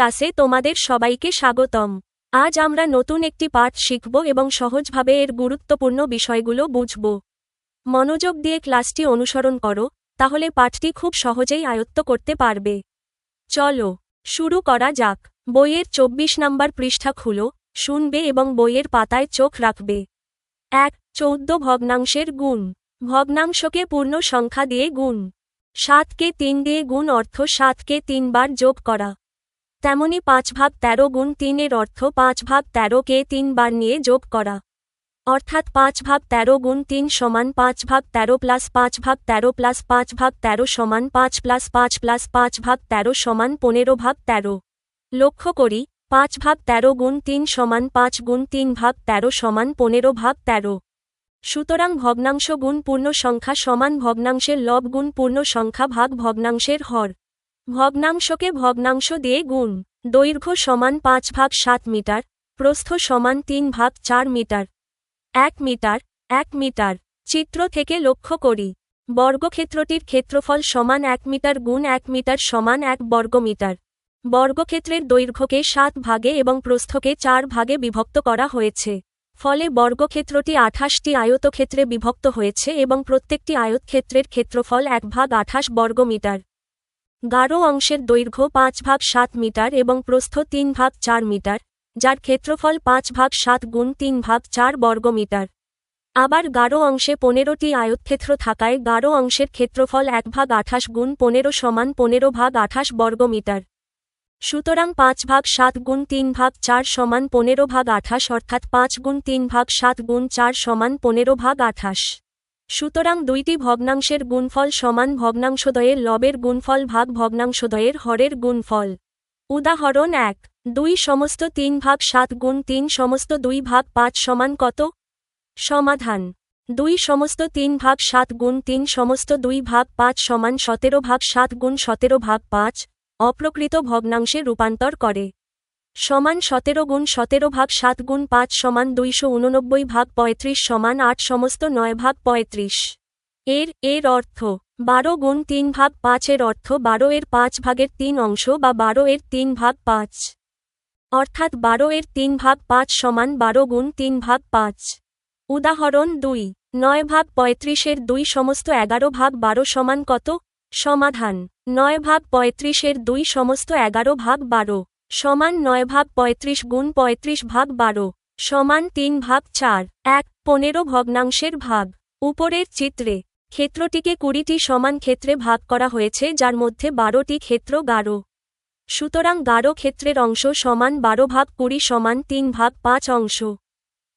ক্লাসে তোমাদের সবাইকে স্বাগতম। আজ আমরা নতুন একটি পাঠ শিখব এবং সহজভাবে এর গুরুত্বপূর্ণ বিষয়গুলো বুঝব। মনোযোগ দিয়ে ক্লাসটি অনুসরণ করো, তাহলে পাঠটি খুব সহজেই আয়ত্ত করতে পারবে। চলো শুরু করা যাক। বইয়ের 24 নম্বর পৃষ্ঠা খুলো, শুনবে এবং বইয়ের পাতায় চোখ রাখবে। 1. 14 ভগ্নাংশের গুণ। ভগ্নাংশকে পূর্ণ সংখ্যা দিয়ে গুণ। 7কে 3 দিয়ে গুণ অর্থ 7কে 3 বার যোগ করা। তেমনি 5/13 গুণ 3 এর অর্থ 5/13কে 3 বার নিয়ে যোগ করা। অর্থাৎ 5/13 গুণ 3 সমান 5/13 প্লাস 5/13 প্লাস 5/13 সমান 5 প্লাস 5 প্লাস 5/13 সমান 15/13। লক্ষ্য করি, 5/13 গুণ 3 সমান 5 গুণ 3/13 সমান 15/13। সুতরাং ভগ্নাংশ গুণ পূর্ণ সংখ্যা সমান ভগ্নাংশের লব গুণ পূর্ণ সংখ্যা ভাগ ভগ্নাংশের হর। ভগ্নাংশকে ভগ্নাংশ দিয়ে গুণ। দৈর্ঘ্য সমান 5/7 মিটার, প্রস্থ সমান 3/4 মিটার। 1 metre 1 metre. চিত্র থেকে লক্ষ্য করি, বর্গক্ষেত্রটির ক্ষেত্রফল সমান 1 মিটার গুণ 1 মিটার সমান 1 বর্গমিটার। বর্গক্ষেত্রের দৈর্ঘ্যকে 7 ভাগে এবং প্রস্থকে 4 ভাগে বিভক্ত করা হয়েছে। ফলে বর্গক্ষেত্রটি 28টি আয়তক্ষেত্রে বিভক্ত হয়েছে এবং প্রত্যেকটি আয়তক্ষেত্রের ক্ষেত্রফল 1/28 বর্গমিটার। গাঢ় অংশের দৈর্ঘ্য 5/7 মিটার এবং প্রস্থ 3/4 মিটার, যার ক্ষেত্রফল 5/7 গুণ 3/4 বর্গমিটার। আবার গাঢ় অংশে 15টি আয়তক্ষেত্র থাকায় গাঢ় অংশের ক্ষেত্রফল 1/28 গুণ 15 সমান 15/28 বর্গমিটার। সুতরাং 5/7 গুণ 3/4 সমান 15/28 অর্থাৎ 5 গুণ 3/7 গুণ 4 সমান 15/28। সুতরাং দুইটি ভগ্নাংশের গুণফল সমান ভগ্নাংশদ্বয়ের লবের গুণফল ভাগ ভগ্নাংশদ্বয়ের হরের গুণফল। উদাহরণ 1. 2 সমস্ত 3/7 গুণ 3 সমস্ত 2/5 সমান কত? সমাধান: 2 সমস্ত 3/7 গুণ 3 সমস্ত 2/5 সমান 17/7 গুণ 17/5, অপ্রকৃত ভগ্নাংশে রূপান্তর করে। সমান 17 গুণ 17/7 গুণ 5 সমান 289/35 সমান 8 সমস্ত 9/35। এর অর্থ 12 গুণ 3/5 এর অর্থ 12 এর 5 ভাগের 3 অংশ বা 12 এর 3/5। অর্থাৎ 12 এর 3/5 সমান 12 গুণ 3/5। উদাহরণ 2. 9/35 এর 2 সমস্ত 11/12 সমান কত? সমাধান: 9/35 এর 2 সমস্ত 11/12 সমান 9/35 গুণ 35/12 সমান 3/4। 1. 15 ভগ্নাংশের ভাগ। উপরের চিত্রে ক্ষেত্রটিকে 20টি সমান ক্ষেত্রে ভাগ করা হয়েছে, যার মধ্যে 12টি ক্ষেত্র গাঢ়। সুতরাং গাঢ় ক্ষেত্রের অংশ সমান 12/20 সমান 3/5 অংশ।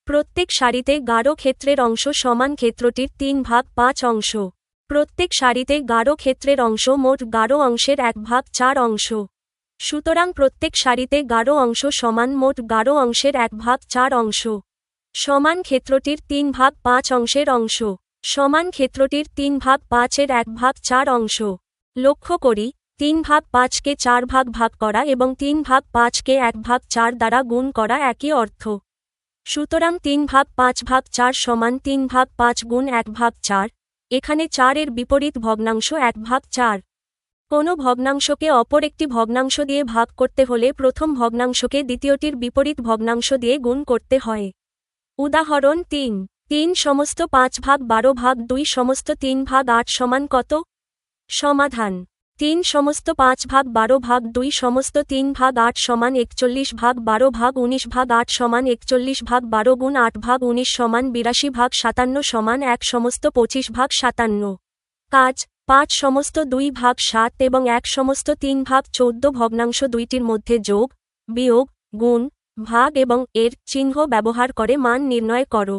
প্রত্যেক সারিতে গাঢ় ক্ষেত্রের অংশ সমান ক্ষেত্রটির 3/5 অংশ। প্রত্যেক সারিতে গাঢ় ক্ষেত্রের অংশ মোট গাঢ় অংশের 1/4 অংশ। সুতরাং প্রত্যেক সারিতে গাঢ় অংশ সমান মোট গাঢ় অংশের 1/4 অংশ। সমান ক্ষেত্রটির 3/5 অংশের অংশ সমান ক্ষেত্রটির 3/5 এর 1/4 অংশ। লক্ষ্য করি, 3/5কে 4 ভাগ করা এবং 3/5কে 1/4 দ্বারা গুণ করা একই অর্থ। সুতরাং 3/5/4 সমান 3/5 গুণ 1/4। এখানে 4 এর বিপরীত ভগ্নাংশ 1/4। কোনো ভগ্নাংশকে অপর একটি ভগ্নাংশ দিয়ে ভাগ করতে হলে প্রথম ভগ্নাংশকে দ্বিতীয়টির বিপরীত ভগ্নাংশ দিয়ে গুণ করতে হয়। উদাহরণ 3. 3 সমস্ত 5/12/2 সমস্ত 3/8 সমান কত? সমাধান: 3 সমস্ত 5/12/2 সমস্ত 3/8 সমান 41/12/19/8 সমান 41/12 গুণ 8/19 সমান 82/57 সমান 1 সমস্ত 25/57। কাজ: 5 সমস্ত 2/7 এবং 1 সমস্ত 3/14 ভগ্নাংশ দুইটির মধ্যে যোগ, বিয়োগ, গুণ, ভাগ এবং এর চিহ্ন ব্যবহার করে মান নির্ণয় করো।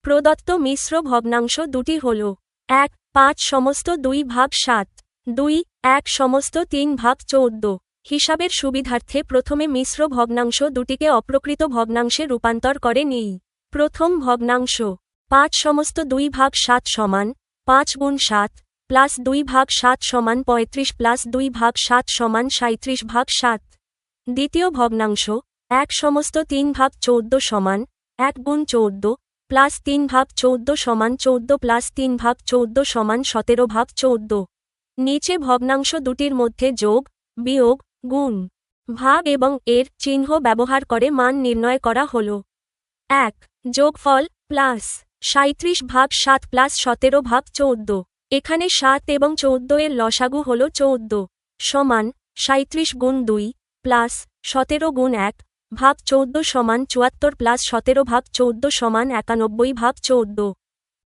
প্রদত্ত মিশ্র ভগ্নাংশ দুটি হল: 1. 5 সমস্ত 2/7, 2. 1 সমস্ত 3/14। হিসাবের সুবিধার্থে প্রথমে মিশ্র ভগ্নাংশ দুটিকে অপ্রকৃত ভগ্নাংশে রূপান্তর করে নিই। প্রথম ভগ্নাংশ 5 সমস্ত 2/7 সমান 5 গুণ 7 প্লাস 2/7 সমান 35 প্লাস 2/7 সমান 37/7। দ্বিতীয় ভগ্নাংশ 1 সমস্ত 3/14 সমান 1 গুণ 14 প্লাস 3/14 সমান 14 প্লাস 3/14 সমান 17/14। নিচে ভগ্নাংশ দুটির মধ্যে যোগ, বিয়োগ, গুণ, ভাগ এবং এর চিহ্ন ব্যবহার করে মান নির্ণয় করা হল। ১ যোগফল প্লাস ৩৭/৭ প্লাস ১৭/১৪। এখানে ৭ এবং ১৪ এর লসাগু হল ১৪ সমান ৩৭ গুণ ২ প্লাস ১৭ গুণ ১ ভাগ ১৪ সমান ৭৪ প্লাস ১৭/১৪ সমান ৯১/১৪।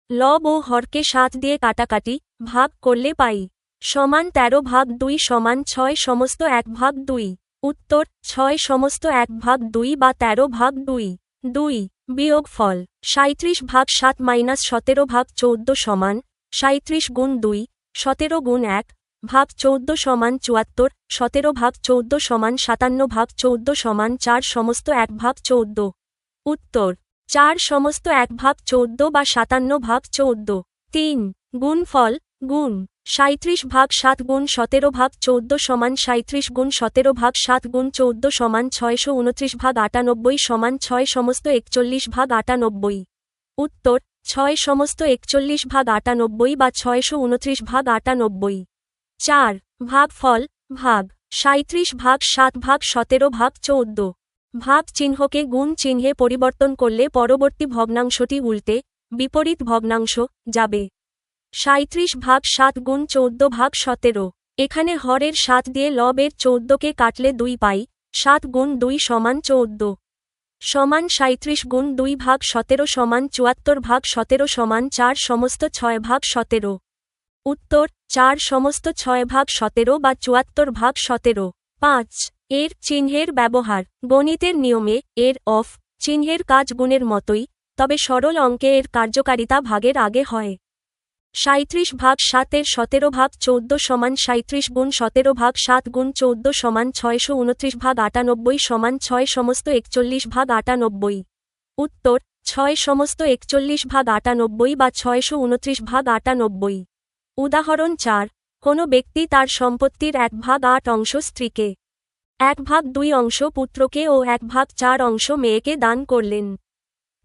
লব ও হরকে ৭ দিয়ে কাটাকাটি ভাগ করলে পাই সমান ১৩/২ সমান ৬ সমস্ত ১/২। উত্তর ৬ সমস্ত ১/২ বা ১৩/২। ২ বিয়োগফল ৩৭/৭ মাইনাস ১৭/১৪ সমান ৩৭ গুণ ২ ১৭ গুণ ১ ভাগ ১৪ সমান ৭৪ ১৭/১৪ সমান ৫৭/১৪ সমান ৪ সমস্ত ১/১৪। উত্তর ৪ সমস্ত ১/১৪ বা ৫৭/১৪। ৩ গুণফল গুণ ৩৭/৭ গুণ ১৭/১৪ সমান ৩৭ গুণ ১৭/৭ গুণ ১৪ সমান ৬২৯/৯৮ সমান ৬ সমস্ত ৪১/৯৮। উত্তর ৬ সমস্ত ৪১/৯৮ বা ৬২৯/৯৮। ৪ ভাগফল ভাগ ৩৭/৭/১৭/১৪। ভাগ চিহ্নকে গুণ চিহ্নে পরিবর্তন করলে পরবর্তী ভগ্নাংশটি উল্টে বিপরীত ভগ্নাংশ যাবে। ৩৭/৭ গুণ ১৪/১৭। এখানে হরের ৭ দিয়ে লবের ১৪কে কাটলে ২ পাই ৭ গুণ ২ সমান ১৪ সমান ৩৭ গুণ ২ ভাগ ১৭ সমান ৭৪/১৭ সমান ৪ সমস্ত ৬/১৭। উত্তর ৪ সমস্ত ৬/১৭ বা ৭৪/১৭। ৫ এর চিহ্নের ব্যবহার গণিতের নিয়মে এর অফ চিহ্নের কাজ গুণের মতোই, তবে সরল অঙ্কে এর কার্যকারিতা ভাগের আগে হয়। ৩৭/৭ এর ১৭/১৪ সমান ৩৭ গুণ ১৭/৭ গুণ ১৪ সমান ৬২৯/৯৮ সমান ৬ সমস্ত ৪১/৯৮। উত্তর ৬ সমস্ত ৪১/৯৮ বা ৬২৯/৯৮। উদাহরণ ৪ কোনো ব্যক্তি তার সম্পত্তির ১/৮ অংশ স্ত্রীকে, ১/২ অংশ পুত্রকে ও ১/৪ অংশ মেয়েকে দান করলেন।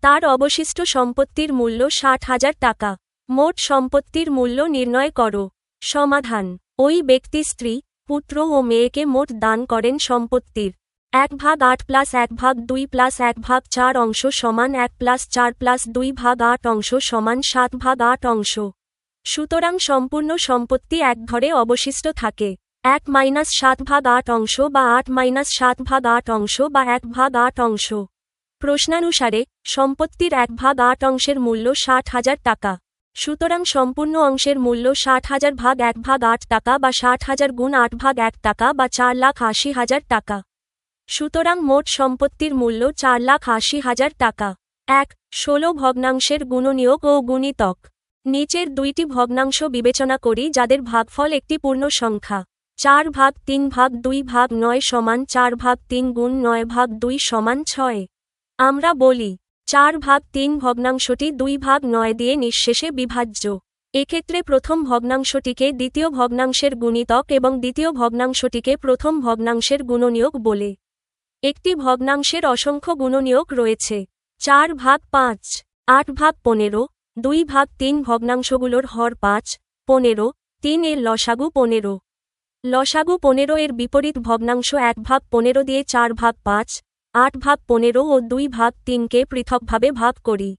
তার অবশিষ্ট সম্পত্তির মূল্য ৬০,০০০ টাকা। মোট সম্পত্তির মূল্য নির্ণয় করো। সমাধান ওই ব্যক্তি স্ত্রী, পুত্র ও মেয়েকে মোট দান করেন সম্পত্তির ১/৮ প্লাস ১/২ প্লাস ১/৪ অংশ সমান ১ প্লাস ৪ প্লাস ২/৮ অংশ সমান ৭/৮ অংশ। সুতরাং সম্পূর্ণ সম্পত্তি এক ঘরে অবশিষ্ট থাকে ১-৭/৮ অংশ বা ৮-৭/৮ অংশ বা ১/৮ অংশ। প্রশ্নানুসারে সম্পত্তির ১/৮ অংশের মূল্য ৬০,০০০ টাকা। সুতরাং সম্পূর্ণ অংশের মূল্য ৬০,০০০ ভাগ ১/৮ টাকা বা ৬০,০০০ গুণ ৮ ভাগ ১ টাকা বা ৪,৮০,০০০ টাকা। সুতরাং মোট সম্পত্তির মূল্য ৪,৮০,০০০ টাকা। ১ ১৬ ভগ্নাংশের গুণনীয়ক ও গুণিতক। নিচের দুইটি ভগ্নাংশ বিবেচনা করি যাদের ভাগফল একটি পূর্ণ সংখ্যা। ৪/৩/২/৯ সমান ৪/৩ গুণ ৯/২ সমান ৬। আমরা বলি ৪/৩ ভগ্নাংশটি ২/৯ দিয়ে নিঃশেষে বিভাজ্য। এক্ষেত্রে প্রথম ভগ্নাংশটিকে দ্বিতীয় ভগ্নাংশের গুণিতক এবং দ্বিতীয় ভগ্নাংশটিকে প্রথম ভগ্নাংশের গুণনীয়ক বলে। একটি ভগ্নাংশের অসংখ্য গুণনীয়ক রয়েছে। ৪/৫, ৮/১৫, ২/৩ ভগ্নাংশগুলোর হর ৫, ১৫, ৩ এর লসাগু ১৫। লসাগু ১৫ এর বিপরীত ভগ্নাংশ ১/১৫ দিয়ে ৪/৫, ৮/১৫ ও ২/৩কে পৃথকভাবে ভাগ করি।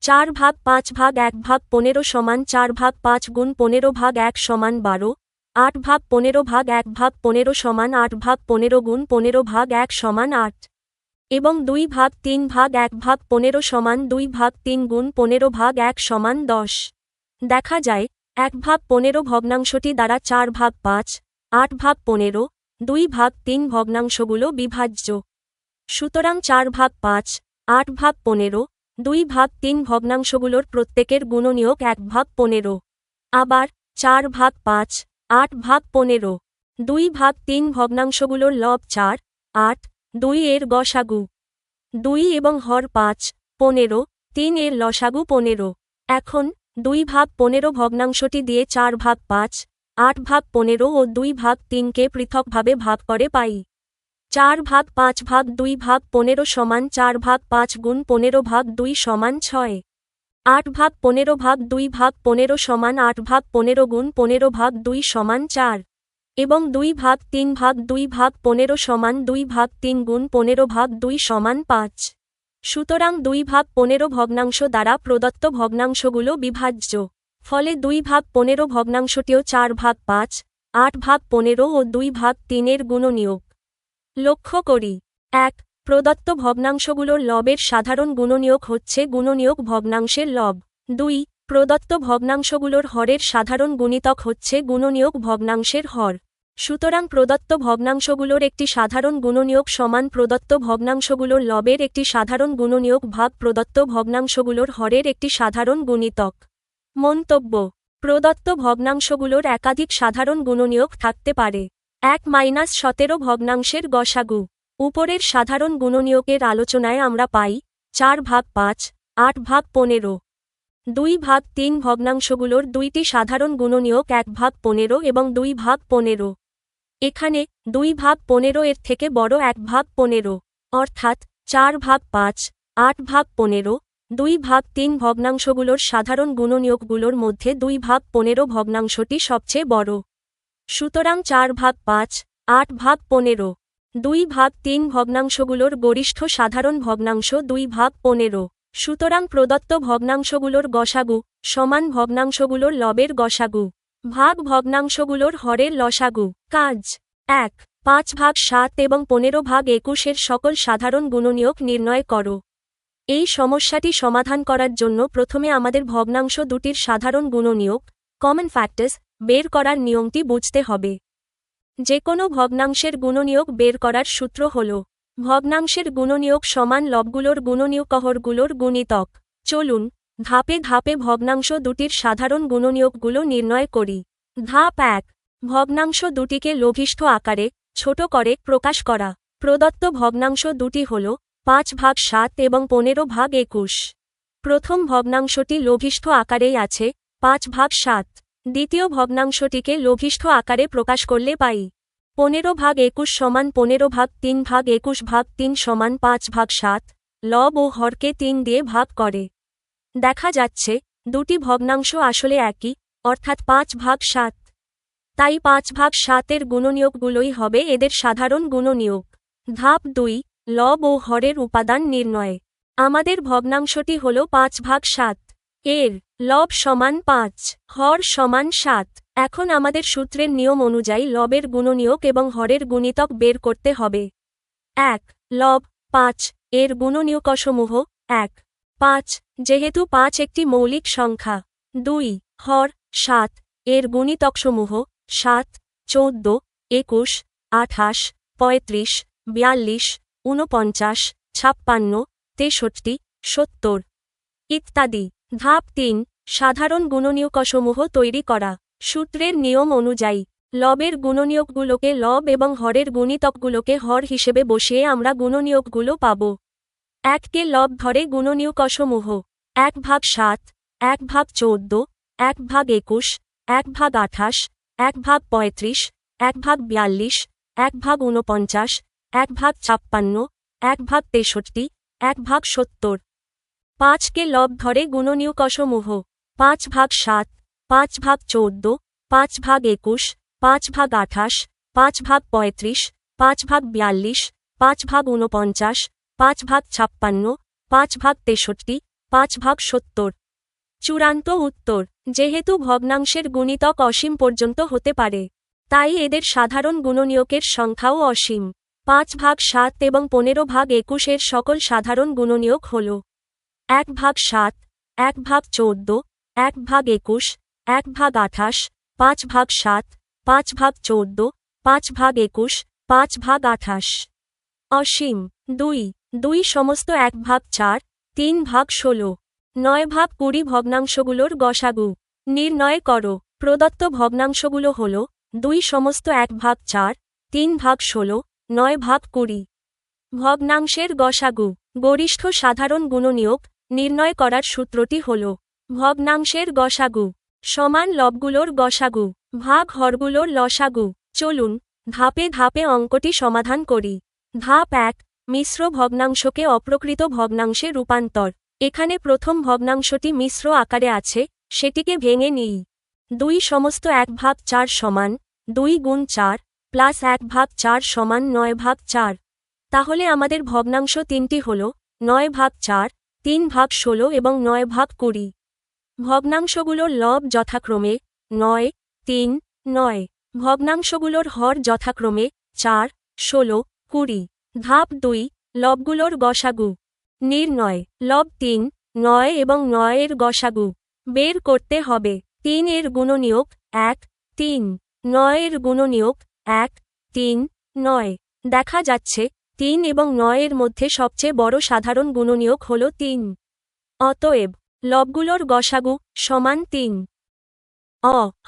৪/৫ ভাগ ১/১৫ সমান ৪/৫ গুণ ১৫ ভাগ ১ সমান ১২, ৮/১৫ ভাগ ১/১৫ সমান ৮/১৫ গুণ ১৫ ভাগ ১ সমান ৮ এবং ২/৩ ভাগ ১/১৫ সমান ২/৩ গুণ ১৫ ভাগ ১ সমান ১০। দেখা যায় ১/১৫ ভগ্নাংশটি দ্বারা ৪/৫, ৮/১৫, ২/৩ ভগ্নাংশগুলো বিভাজ্য। সুতরাং ৪/৫, ৮/১৫, ২/৩ ভগ্নাংশগুলোর প্রত্যেকের গুণনীয়ক ১/১৫। আবার ৪/৫, ৮/১৫, ২/৩ ভগ্নাংশগুলোর লব ৪, ৮, ২ এর গসাগু ২ এবং হর ৫, ১৫, ৩ এর লসাগু ১৫। এখন ২/১৫ ভগ্নাংশটি দিয়ে ৪/৫, ৮/১৫ ও ২/৩কে পৃথকভাবে ভাগ করে পাই। ৪/৫ ভাগ ২/১৫ সমান ৪/৫ গুণ ১৫ ভাগ ২ সমান ৬। ৮/১৫ ভাগ ২/১৫ সমান ৮/১৫ গুণ ১৫ ভাগ ২ সমান ৪। এবং 2/3/2/15 সমান 2/3 গুণ 15/2 সমান 5। সুতরাং 2/15 ভগ্নাংশ দ্বারা প্রদত্ত ভগ্নাংশগুলো বিভাজ্য। ফলে 2/15 ভগ্নাংশটিও 4/5, 8/15 ও 2/3 এর গুণনীয়ক। লক্ষ্য করি। 1. প্রদত্ত ভগ্নাংশগুলোর লবের সাধারণ গুণনীয়ক হচ্ছে গুণনীয়ক ভগ্নাংশের লব। 2. প্রদত্ত ভগ্নাংশগুলোর হরের সাধারণ গুণিতক হচ্ছে গুণনীয়ক ভগ্নাংশের হর। সুতরাং প্রদত্ত ভগ্নাংশগুলোর একটি সাধারণ গুণনীয়ক সমান প্রদত্ত ভগ্নাংশগুলোর লবের একটি সাধারণ গুণনীয়ক ভাগ প্রদত্ত ভগ্নাংশগুলোর হরের একটি সাধারণ গুণিতক। মন্তব্য: প্রদত্ত ভগ্নাংশগুলোর একাধিক সাধারণ গুণনীয়ক থাকতে পারে। 1-17 ভগ্নাংশের গসাগু। উপরের সাধারণ গুণনীয়কের আলোচনায় আমরা পাই 4/5, 8/15। 2/3 ভগ্নাংশগুলোর দুইটি সাধারণ গুণনীয়ক 1/15 এবং 2/15। এখানে 2/15 এর থেকে বড় 1/15, অর্থাৎ 4/5, 8/15, 2/3 ভগ্নাংশগুলোর সাধারণ গুণনীয়কগুলোর মধ্যে 2/15 ভগ্নাংশটি সবচেয়ে বড়। সুতরাং 4/5, 8/15, 2/3 ভগ্নাংশগুলোর গরিষ্ঠ সাধারণ ভগ্নাংশ 2/15। সুতরাং প্রদত্ত ভগ্নাংশগুলোর গসাগু সমান ভগ্নাংশগুলোর লবের গসাগু ভাগ ভগ্নাংশগুলোর হরের লসাগু। কাজ 1. 5/7 এবং 15/21 এর সকল সাধারণ গুণনীয়ক নির্ণয় করো। এই সমস্যাটি সমাধান করার জন্য প্রথমে আমাদের ভগ্নাংশ দুটির সাধারণ গুণনীয়ক কমন ফ্যাক্টরস বের করার নিয়মটি বুঝতে হবে। যে কোনো ভগ্নাংশের গুণনীয়ক বের করার সূত্র হল ভগ্নাংশের গুণনীয়ক সমান লবগুলোর গুণনীয়কহরগুলোর গুণিতক। চলুন ধাপে ধাপে ভগ্নাংশ দুটির সাধারণ গুণনীয়কগুলো নির্ণয় করি। ধাপ 1. ভগ্নাংশ দুটিকে লঘিষ্ঠ আকারে ছোট করে প্রকাশ করা। প্রদত্ত ভগ্নাংশ দুটি হল 5/7 এবং 15/21। প্রথম ভগ্নাংশটি লঘিষ্ঠ আকারেই আছে 5/7। দ্বিতীয় ভগ্নাংশটিকে লঘিষ্ঠ আকারে প্রকাশ করলে পাই 15/21 সমান 15/3/21/3 সমান 5/7। লব ও হরকে 3 দিয়ে ভাগ করে। দেখা যাচ্ছে দুটি ভগ্নাংশ আসলে একই, অর্থাৎ 5/7। তাই 5/7 এর গুণনীয়কগুলোই হবে এদের সাধারণ গুণনীয়ক। ধাপ 2. লব ও হরের উপাদান নির্ণয়। আমাদের ভগ্নাংশটি হল 5/7। এর লব সমান 5, হর সমান 7। এখন আমাদের সূত্রের নিয়ম অনুযায়ী লবের গুণনীয়ক এবং হরের গুণিতক বের করতে হবে। 1. লব 5 এর গুণনীয়কসমূহ 1, 5, যেহেতু 5 একটি মৌলিক সংখ্যা। 2. হর 7 এর গুণিতকসমূহ 7, 14, 21, 28, 35, 42, 49, 56, 63, 70 ইত্যাদি। ধাপ 3. সাধারণ গুণনীয়কসমূহ তৈরি করা। সূত্রের নিয়ম অনুযায়ী লবের গুণনীয়কগুলোকে লব এবং হরের গুণিতকগুলোকে হর হিসেবে বসিয়ে আমরা গুণনীয়কগুলো পাব। 1 কে লব ধরে গুণনীয়কসমূহ 1/7, 1/14, 1/21, 1/28, 1/35, 1/42, 1/49, 1/56, 1/63, 1/70। 5 কে লব ধরে গুণনীয়কসমূহ 5/7, 5/14, 5/21, 5/28, 5/35, 5/42, 5/49, 5/56, 5/63, 5/70। চূড়ান্ত উত্তর: যেহেতু ভগ্নাংশের গুণিতক অসীম পর্যন্ত হতে পারে, তাই এদের সাধারণ গুণনীয়কের সংখ্যাও অসীম। 5/7 এবং 15/21 এর সকল সাধারণ গুণনীয়ক হল 1/7, 1/14, 1/21, 1/28, 5/7, 5/14, 5/21, 5/28। অসীম। 2 সমস্ত 1/4, 3/16, 9/20 ভগ্নাংশগুলোর গসাগু নির্ণয় করো। প্রদত্ত ভগ্নাংশগুলো হল 2 সমস্ত 1/4, 3/16, 9/20। ভগ্নাংশের গসাগু। গরিষ্ঠ সাধারণ গুণনীয়ক নির্ণয় করার সূত্রটি হল ভগ্নাংশের গসাগু সমান লবগুলোর গসাগু ভাগ হরগুলোর লসাগু। চলুন ধাপে ধাপে অঙ্কটি সমাধান করি। ধাপ 1. মিশ্র ভগ্নাংশকে অপ্রকৃত ভগ্নাংশে রূপান্তর। এখানে প্রথম ভগ্নাংশটি মিশ্র আকারে আছে, সেটিকে ভেঙে নিই। 2 সমস্ত 1/4 সমান 2 × 4 প্লাস 1/4 সমান 9/4। তাহলে আমাদের ভগ্নাংশ তিনটি হল 9/4, 3/16 এবং 9/20। ভগ্নাংশগুলোর লব যথাক্রমে 9, 3, 9। ভগ্নাংশগুলোর হর যথাক্রমে 4, 16, 20। ধাপ 2, লবগুলোর গসাগু নির্ণয়। লব 3, 9 এবং 9 এর গসাগু বের করতে হবে। 3 এর গুণনীয়ক 1, 3, 9 এর গুণনীয়ক 1, 3, 9। দেখা যাচ্ছে 3 এবং 9 এর মধ্যে সবচেয়ে বড় সাধারণ গুণনীয়ক হল 3। অতএব লবগুলোর গসাগু সমান 3।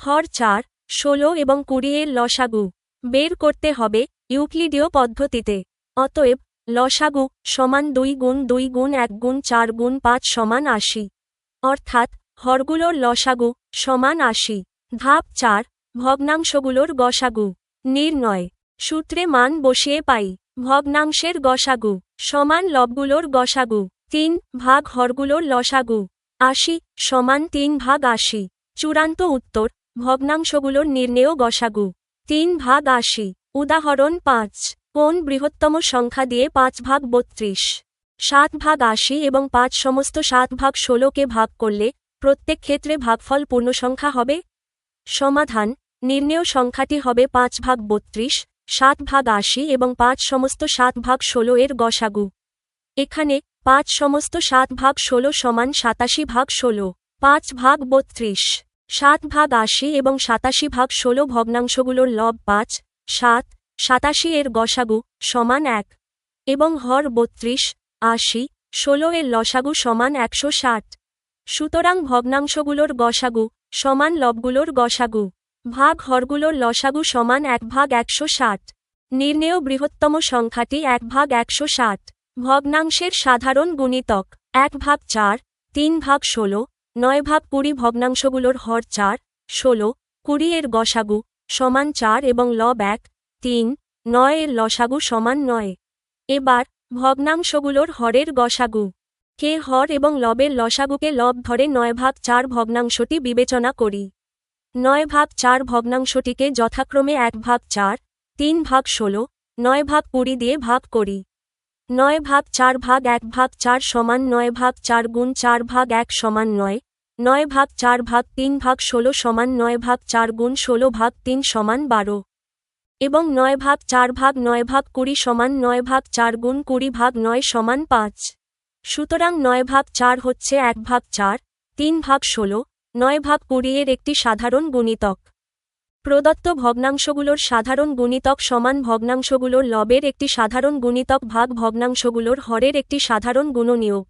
হর 4, 16 এবং 20 এর লসাগু বের করতে হবে ইউক্লিডীয় পদ্ধতিতে। অতএব লসাগু সমান 2 × 2 × 1 × 4 × 5 সমান 80। অর্থাৎ হরগুলোর লসাগু সমান 80। ধাপ 4, ভগ্নাংশগুলোর গসাগু নির্ণয়। সূত্রে মান বসিয়ে পাই। ভগ্নাংশের গসাগু সমান লবগুলোর গসাগু 3 ভাগ হরগুলোর লসাগু 80 সমান 3/80। চূড়ান্ত উত্তর ভগ্নাংশগুলোর নির্ণেয় গসাগু 3/80। উদাহরণ 5। কোন বৃহত্তম সংখ্যা দিয়ে 5/32, 7/80 এবং 5 সমস্ত 7/16কে ভাগ করলে প্রত্যেক ক্ষেত্রে ভাগফল পূর্ণসংখ্যা হবে? সমাধান। নির্ণেয় সংখ্যাটি হবে 5/32, 7/80 এবং 5 সমস্ত 7/16 এর গসাগু। এখানে 5 সমস্ত 7/16 সমান 87/16। 5/32, 7/80 এবং 87/16 ভগ্নাংশগুলোর লব 5, 7, 87 এর গসাগু সমান 1 এবং হর 32, 80, 16 এর লসাগু সমান 160। সুতরাং ভগ্নাংশগুলোর গসাগু সমান লবগুলোর গসাগু ভাগ হরগুলোর লসাগু সমান 1/160। নির্ণেয় বৃহত্তম সংখ্যাটি 1/160। ভগ্নাংশের সাধারণ গুণিতক 1/4, 3/16, 9/20 ভগ্নাংশগুলোর হর 4, 16, 20 এর গসাগু সমান 4 এবং লব 1, 3, 9 এর লসাগু সমান 9। এবার ভগ্নাংশগুলোর হরের গসাগু কে হর এবং লবের লসাগুকে লব ধরে 9/4 ভগ্নাংশটি বিবেচনা করি। 9/4 ভগ্নাংশটিকে যথাক্রমে 1/4, 3/16, 9/20 দিয়ে ভাগ করি। 9/4 ভাগ 1/4 সমান 9/4 গুণ 4/1 সমান 9, 9/4 ভাগ 3/16 সমান 9/4 গুণ 16/3 সমান 12 এবং 9/4 ভাগ 9/20 সমান 9/4 গুণ 20/9 সমান 5। সুতরাং 9/4 হচ্ছে 1/4, 3/16, 9/20 এর একটি সাধারণ গুণিতক। প্রদত্ত ভগ্নাংশগুলোর সাধারণ গুণিতক সমান ভগ্নাংশগুলোর লবের একটি সাধারণ গুণিতক ভাগ ভগ্নাংশগুলোর হরের একটি সাধারণ গুণনীয়ক।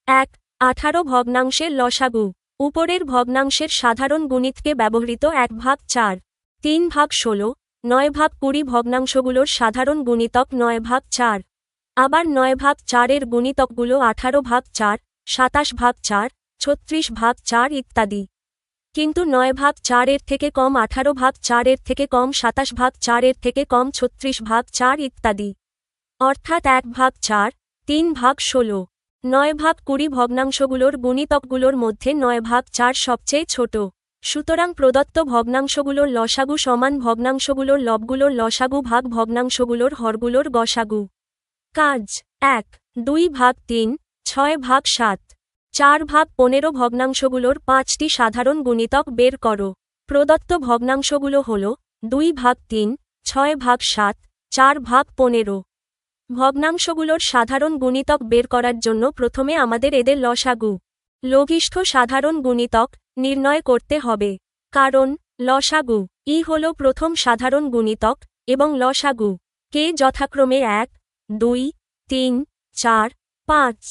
1. 18 ভগ্নাংশের লসাগু। উপরের ভগ্নাংশের সাধারণ গুণিতকে ব্যবহৃত 1/4, 3/16, 9/20 ভগ্নাংশগুলোর সাধারণ গুণিতক 9/4। আবার 9/4 এর গুণিতকগুলো 18/4, 27/4, 36/4 ইত্যাদি। কিন্তু 9/4 এর থেকে কম 18/4 এর থেকে কম 27/4 এর থেকে কম 36/4 ইত্যাদি। অর্থাৎ 1/4, 3/16, 9/20 ভগ্নাংশগুলোর গুণিতকগুলোর মধ্যে 9/4 সবচেয়ে ছোট। সুতরাং প্রদত্ত ভগ্নাংশগুলোর লসাগু সমান ভগ্নাংশগুলোর লবগুলোর লসাগু ভাগ ভগ্নাংশগুলোর হরগুলোর গসাগু। কাজ 1, 2/3, 6/7, 4/15 ভগ্নাংশগুলোর 5টি সাধারণ গুণিতক বের করো। প্রদত্ত ভগ্নাংশগুলো হল 2/3, 6/7, 4/15। ভগ্নাংশগুলোর সাধারণ গুণিতক বের করার জন্য প্রথমে আমাদের এদের লসাগু লঘিষ্ঠ সাধারণ গুণিতক নির্ণয় করতে হবে। কারণ লসাগু ই হল প্রথম সাধারণ গুণিতক এবং লসাগু কে যথাক্রমে 1, 2, 3, 4, 5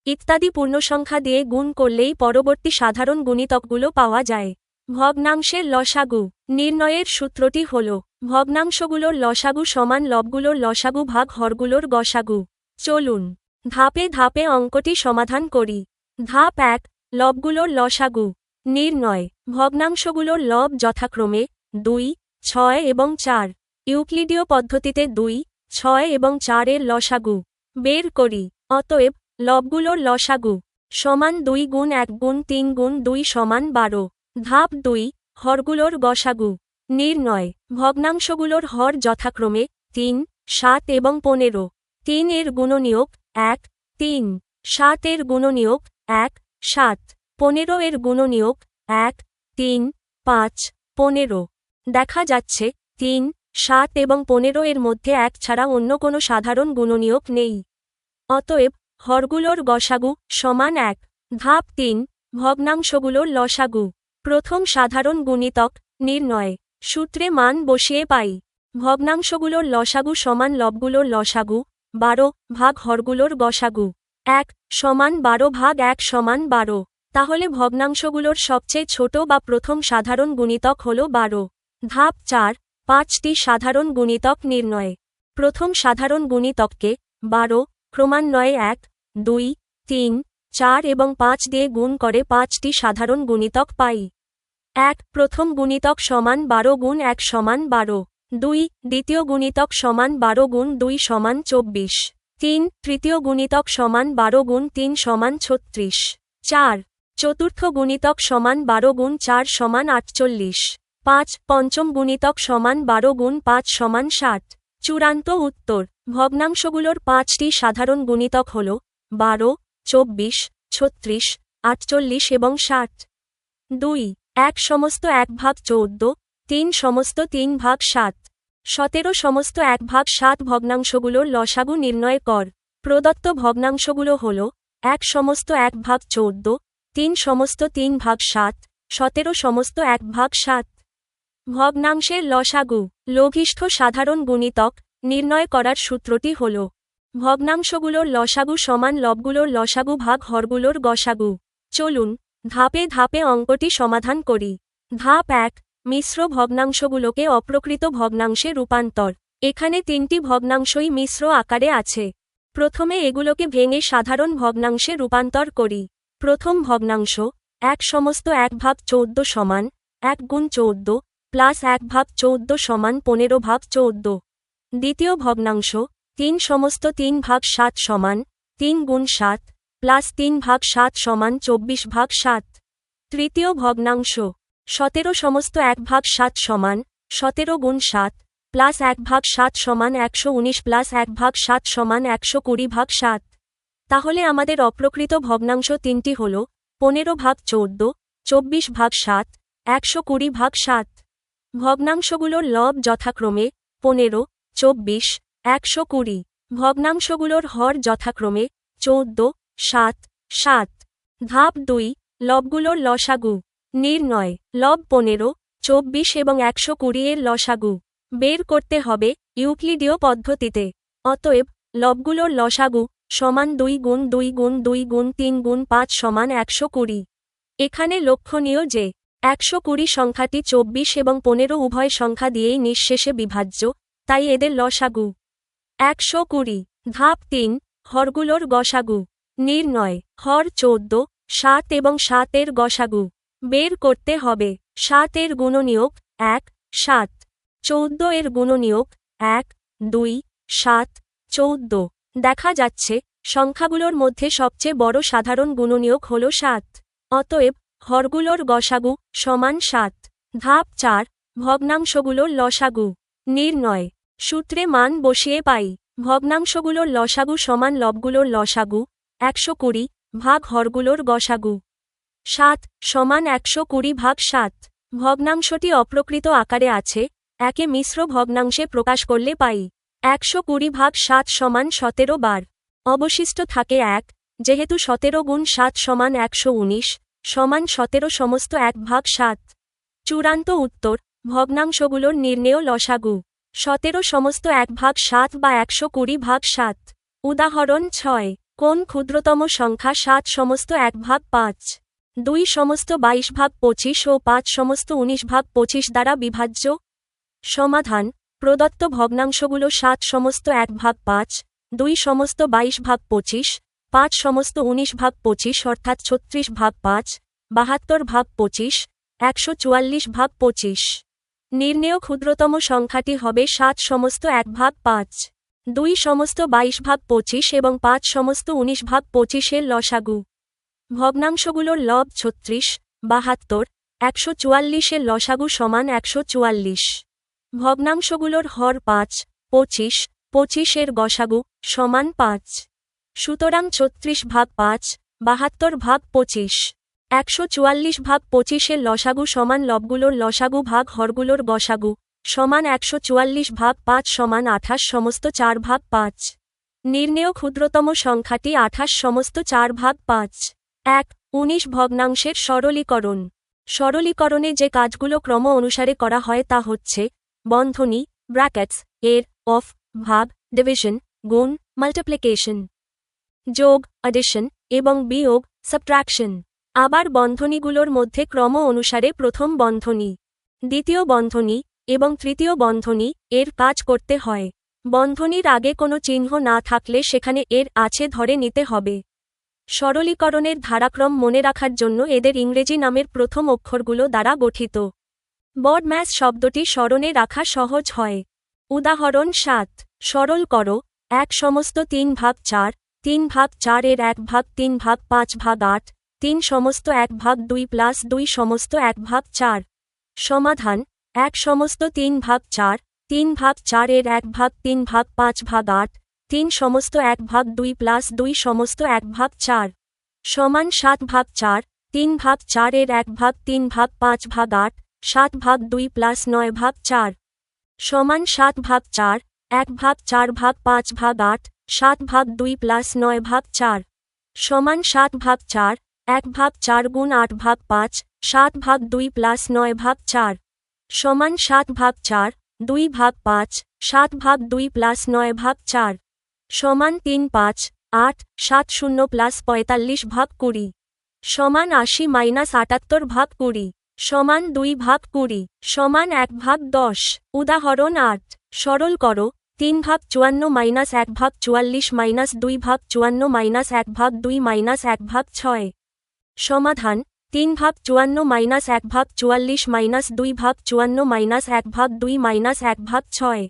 ইত্যাদি পূর্ণসংখ্যা দিয়ে গুণ করলেই পরবর্তী সাধারণ গুণিতকগুলো পাওয়া যায়। ভগ্নাংশের লসাগু নির্ণয়ের সূত্রটি হল ভগ্নাংশগুলোর লসাগু সমান লবগুলোর লসাগু ভাগ হরগুলোর গসাগু। চলুন ধাপে ধাপে অঙ্কটি সমাধান করি। ধাপ 1, লবগুলোর লসাগু নির্ণয়। ভগ্নাংশগুলোর লব যথাক্রমে 2, 6 এবং 4। ইউক্লিডীয় পদ্ধতিতে 2, 6 এবং 4 এর লসাগু বের করি। অতএব লবগুলোর লসাগু সমান 2 গুণ 1 গুণ 3 গুণ 2 সমান 12। ধাপ 2, হরগুলোর গসাগু নির্ণয়। ভগ্নাংশগুলোর হর যথাক্রমে 3, 7 এবং 15। 3 এর গুণনীয়ক 1, 3। 7 এর গুণনীয়ক 1, 7। 15 এর গুণনীয়ক 1, 3, 5, 15। দেখা যাচ্ছে 3, 7 এবং 15 এর মধ্যে 1 ছাড়া অন্য কোনো সাধারণ গুণনীয়ক নেই। অতএব হরগুলোর গসাগু সমান 1। ধাপ 3, ভগ্নাংশগুলোর লসাগু। প্রথম সাধারণ গুণিতক নির্ণয়। সূত্রে মান বসিয়ে পাই। ভগ্নাংশগুলোর লসাগু সমান লবগুলোর লসাগু 12 ভাগ হরগুলোর গসাগু। 1 সমান 12 ভাগ 1 সমান 12। তাহলে ভগ্নাংশগুলোর সবচেয়ে ছোট বা প্রথম সাধারণ গুণিতক হল 12। ধাপ 4, 5টি সাধারণ গুণিতক নির্ণয়। প্রথম সাধারণ গুণিতককে 12 ক্রমান্বয়ে 1, 2, 3, 4 এবং 5 দিয়ে গুণ করে 5টি সাধারণ গুণিতক পাই। 1 প্রথম গুণিতক সমান 12 গুণ 1 সমান 12। 2 দ্বিতীয় গুণিতক সমান 12 গুণ 2 সমান 24। 3 তৃতীয় গুণিতক সমান 12 গুণ 3 সমান 36। 4 চতুর্থ গুণিতক সমান 12 গুণ 4 সমান 48। 5 পঞ্চম গুণিতক সমান 12 গুণ 5 সমান 60। চূড়ান্ত উত্তর। ভগ্নাংশগুলোর 5টি সাধারণ গুণিতক হল 12, 24, 36, 48 এবং 60। 2 1 সমস্ত 1 ভাগ 14, 3 সমস্ত 3 ভাগ 7, 17 সমস্ত 1 ভাগ 7 ভগ্নাংশগুলোর লসাগু নির্ণয় কর। প্রদত্ত ভগ্নাংশগুলো হল 1 সমস্ত 1 ভাগ 14, 3 সমস্ত 3 ভাগ 7, 17 সমস্ত 1 ভাগ 7। ভগ্নাংশের লসাগু। লঘিষ্ঠ সাধারণ গুণিতক নির্ণয় করার সূত্রটি হল ভগ্নাংশগুলোর লসাগু সমান লবগুলোর লসাগু ভাগ হরগুলোর গসাগু। চলুন ধাপে ধাপে অঙ্কটি সমাধান করি। ধাপ 1, মিশ্র ভগ্নাংশগুলোকে অপ্রকৃত ভগ্নাংশে রূপান্তর। এখানে 3টি ভগ্নাংশই মিশ্র আকারে আছে। প্রথমে এগুলোকে ভেঙে সাধারণ ভগ্নাংশে রূপান্তর করি। প্রথম ভগ্নাংশ 1 সমস্ত 1 ভাগ 14 সমান 1 গুণ 14 প্লাস 1 ভাগ 14 সমান 15 ভাগ 14। দ্বিতীয় ভগ্নাংশ 3 সমস্ত 3 ভাগ 7 সমান 3 গুণ 7 প্লাস 3 ভাগ 7 সমান 24 ভাগ 7। তৃতীয় ভগ্নাংশ 17 সমস্ত 1 ভাগ 7 সমান 17 গুণ 7 প্লাস 1 ভাগ 7 সমান 119 প্লাস 1 ভাগ 7 সমান 120 ভাগ 7। তাহলে আমাদের অপ্রকৃত ভগ্নাংশ তিনটি হল 15 ভাগ 14, 24 ভাগ 7, 120 ভাগ 7। ভগ্নাংশগুলোর লব যথাক্রমে 15, 24, 120। ভগ্নাংশগুলোর হর যথাক্রমে 14, 7, 7। ধাপ 2, লবগুলোর লসাগু নির্ণয়। লব 15, 24 এবং 120 এর লসাগু বের করতে হবে ইউক্লিডীয় পদ্ধতিতে। অতএব লবগুলোর লসাগু সমান 2 গুণ 2 গুণ 2 গুণ 3 গুণ 5 সমান 120। এখানে লক্ষণীয় যে 120 সংখ্যাটি 24 এবং 15 উভয় সংখ্যা দিয়েই নিঃশেষে বিভাজ্য, তাই এদের লসাগু 120। ধাপ 3, হরগুলোর গসাগু নির্ণয়। হর 14, 7 এবং 7 এর গসাগু বের করতে হবে। 7 এর গুণনীয়ক 1, 7। 14 এর গুণনীয়ক 1, 2, 7, 14। দেখা যাচ্ছে সংখ্যাগুলোর মধ্যে সবচেয়ে বড় সাধারণ গুণনীয়ক হল 7। অতএব হরগুলোর গসাগু সমান 7। ধাপ 4, ভগ্নাংশগুলোর লসাগু নির্ণয়। সূত্রে মান বসিয়ে পাই। ভগ্নাংশগুলোর লসাগু সমান লবগুলোর লসাগু 120 ভাগ হরগুলোর গসাগু। 7 সমান 120 ভাগ 7। ভগ্নাংশটি অপ্রকৃত আকারে আছে, একে মিশ্র ভগ্নাংশে প্রকাশ করলে পাই 120 ভাগ 7 সমান 17 বার। অবশিষ্ট থাকে 1, যেহেতু 17 গুণ 7 সমান 119 সমান 17 সমস্ত 1 ভাগ 7। চূড়ান্ত উত্তর। ভগ্নাংশগুলোর নির্ণেয় লসাগু 17 সমস্ত 1 ভাগ 7 বা 120 ভাগ 7। উদাহরণ 6, কোন ক্ষুদ্রতম সংখ্যা 7 সমস্ত 1 ভাগ 5, 2 সমস্ত 22 ভাগ 25 ও 5 সমস্ত 19 ভাগ 25 দ্বারা বিভাজ্য? সমাধান। প্রদত্ত ভগ্নাংশগুলো 7 সমস্ত 1 ভাগ 5, 2 সমস্ত 22 ভাগ 25, 5 সমস্ত 19 ভাগ 25 অর্থাৎ 36 ভাগ 5, 72 ভাগ 25, 144 ভাগ 25। নির্ণেয় ক্ষুদ্রতম সংখ্যাটি হবে 7 সমস্ত 1 ভাগ 5, 2 সমস্ত 22 ভাগ 25 এবং 5 সমস্ত 19 ভাগ 25 এর লসাগু। ভগ্নাংশগুলোর লব 36, 72, 144-এর লসাগু সমান 144। ভগ্নাংশগুলোর হর 5, 25, 25-এর গসাগু সমান 5। সুতরাং 36/5, 72/25। 144/25-এর লসাগু সমান লবগুলোর লসাগু ভাগ হরগুলোর গসাগু সমান 144/5 সমান 28 সমস্ত 4/5। নির্ণেয় ক্ষুদ্রতম সংখ্যাটি 28 সমস্ত 4/5। 19 ভগ্নাংশের সরলীকরণ। সরলীকরণে যে কাজগুলো ক্রম অনুসারে করা হয় তা হচ্ছে বন্ধনী ব্র্যাকেটস এর অফ ভাগ ডিভিশন গুণ মাল্টিপ্লিকেশন, যোগ অ্যাডিশন এবং বিয়োগ সাবট্রাকশন। আবার বন্ধনীগুলোর মধ্যে ক্রম অনুসারে প্রথম বন্ধনী, দ্বিতীয় বন্ধনী এবং তৃতীয় বন্ধনী এর কাজ করতে হয়। বন্ধনীর আগে কোনো চিহ্ন না থাকলে সেখানে এর আছে ধরে নিতে হবে। সরলীকরণের ধারাক্রম মনে রাখার জন্য এদের ইংরেজি নামের প্রথম অক্ষরগুলো দ্বারা গঠিত। বডম্যাস শব্দটি স্মরণে রাখা সহজ হয়। উদাহরণ 7। সরল করো 1/3/4, 3/4 এর 1/3/5/8, 3 সমস্ত 1/2 প্লাস 2 সমস্ত 1/4। সমাধান 1/3/4, 3/4 এর 1/3/5/8, 3 সমস্ত 1/2 প্লাস 2 সমস্ত 1/4 সমান 7/4, 3/4 এর 1/3/5/8, 7/2 প্লাস 9/4 সমান 7/4, 1/4/5/8, 7/2 প্লাস 9/4 সমান 7/4, 1/4 গুণ 8/5, 7/2 প্লাস 9/4 সমান 7/4, 2/5, 7/2 প্লাস 9/4 সমান 3/5, 8, 7/0 প্লাস 45/20 সমান 80-78/20 সমান 2/20 সমান 1/10। উদাহরণ 8। সরল করো 3/54 - 1/44 - 2/54 - 1/2 সমাধান 3/54 - 1/44 - 2/54 - 1/2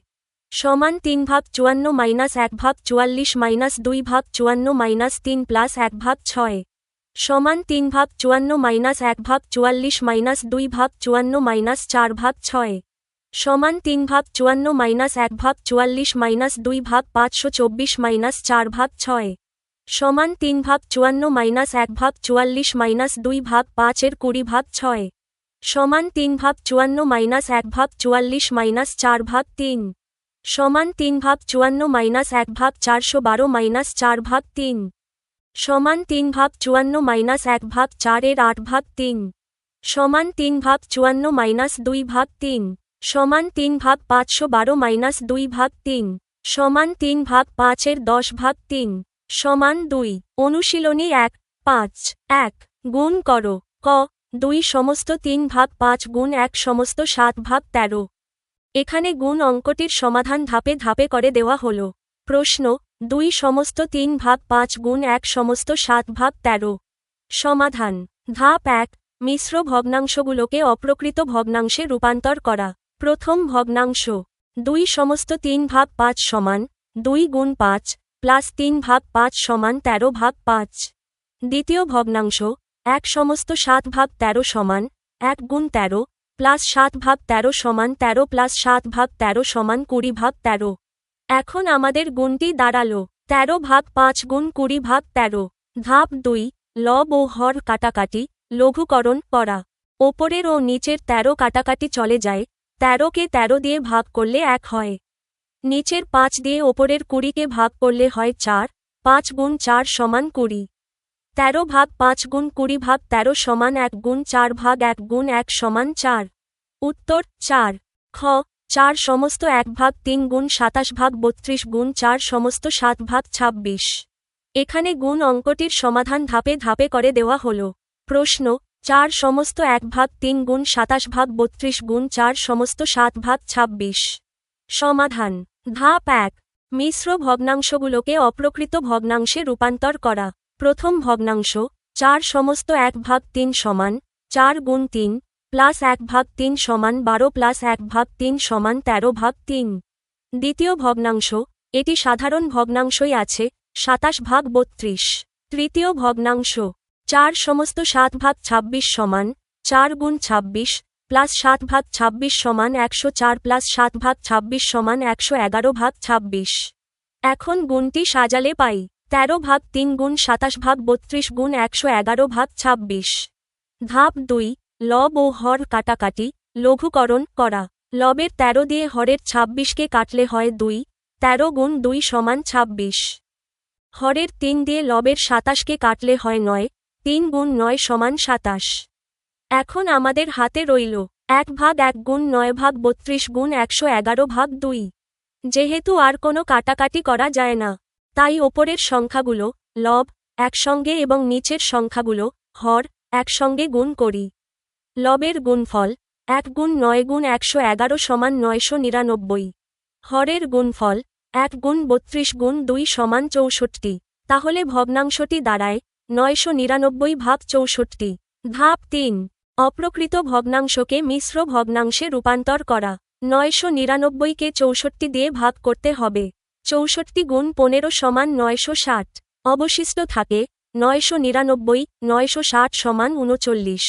সমান 3/54 - 1/44 - 2/54 - 3 + 1/6 সমান 3/54 - 1/44 - 2/54 - 4/6 সমান 3/54 - 1/2 - 4/6 সমান 3/54 - 1/44 এর 20/6 সমান 3/54 - 1/44 - 4/3 সমান 3/54 - 1/412 - 4/3 সমান 3/54 - 1/4 এর 8/3 সমান 3/54 - 2/3 সমান 3/512 - 2/3 সমান 3/5 এর 10/3 সমান 2। অনুশীলনী 1, 5। 1 গুণ করো ক 2 সমস্ত 3/5 গুণ 1 সমস্ত 7/13। এখানে গুণ অঙ্কটির সমাধান ধাপে ধাপে করে দেওয়া হল। প্রশ্ন 2 সমস্ত 3/5 গুণ 1 সমস্ত 7/13। সমাধান। ধাপ 1 মিশ্র ভগ্নাংশগুলোকে অপ্রকৃত ভগ্নাংশে রূপান্তর করা। প্রথম ভগ্নাংশ 2 সমস্ত 3/5 সমান 2 গুণ 5 প্লাস 3/5 সমান 13/5। দ্বিতীয় ভগ্নাংশ 1 সমস্ত 7/13 সমান 1 গুণ 13 প্লাস 7/13 সমান 13 প্লাস 7/13 সমান 20/13। এখন আমাদের গুণটি দাঁড়ালো 13/5 গুণ 20/13। ধাপ 2 লব ও হর কাটাকাটি লঘুকরণ করা। ওপরের ও নিচের 13 কাটাকাটি চলে যায়, 13কে 13 দিয়ে ভাগ করলে 1 হয়। নিচের 5 দিয়ে ওপরের 20কে ভাগ করলে হয় 4, 5 গুণ 4 সমান 20। 13/5 গুণ 20/13 সমান 1 গুণ 4/1 গুণ 1 সমান 4। উত্তর 4। খ 4 সমস্ত 1/3 গুণ 27/32 গুণ 4 সমস্ত 7/26। এখানে গুণ অঙ্কটির সমাধান ধাপে ধাপে করে দেওয়া হল। প্রশ্ন 4 সমস্ত 1/3 গুণ 27/32 গুণ 4 সমস্ত 7/26। সমাধান। ধাপ 1 মিশ্র ভগ্নাংশগুলোকে অপ্রকৃত ভগ্নাংশে রূপান্তর করা। প্রথম ভগ্নাংশ 4 সমস্ত 1/3 সমান 4 গুণ 3 প্লাস 1/3 সমান 12 প্লাস 1/3 সমান 13/3। দ্বিতীয় ভগ্নাংশ এটি সাধারণ ভগ্নাংশই আছে 27/32। তৃতীয় ভগ্নাংশ 4 সমস্ত 7/26 সমান 4 গুণ 26 প্লাস 7 ভাগ 26 সমান 104 প্লাস 7 ভাগ 26 সমান 111 ভাগ 26। এখন গুণটি সাজালে পাই 13 ভাগ 3 গুণ 27 ভাগ 32 গুণ 111 ভাগ 26। ধাপ 2, লব ও হর কাটাকাটি, লঘুকরণ করা। লবের 13 দিয়ে হরের 26কে কাটলে হয় 2, 13 গুণ 2 সমান 26। হরের 3 দিয়ে লবের 27কে কাটলে হয় 9, 3 গুণ 9 সমান 27। এখন আমাদের হাতে রইল 1 ভাগ 1 গুণ 9 ভাগ 32 গুণ 111 ভাগ 2। যেহেতু আর কোনো কাটাকাটি করা যায় না, তাই ওপরের সংখ্যাগুলো লব একসঙ্গে এবং নিচের সংখ্যাগুলো হর একসঙ্গে গুণ করি। লবের গুণফল 1 গুণ 9 গুণ 111 সমান 999। হরের গুণফল 1 গুণ 32 গুণ 2 সমান 64। তাহলে ভগ্নাংশটি দাঁড়ায় 999 ভাগ 64। ধাপ 3, অপ্রকৃত ভগ্নাংশকে মিশ্র ভগ্নাংশে রূপান্তর করা। 999কে 64 দিয়ে ভাগ করতে হবে। 64 গুণ 15 সমান 960। অবশিষ্ট থাকে 999, 960 সমান 39।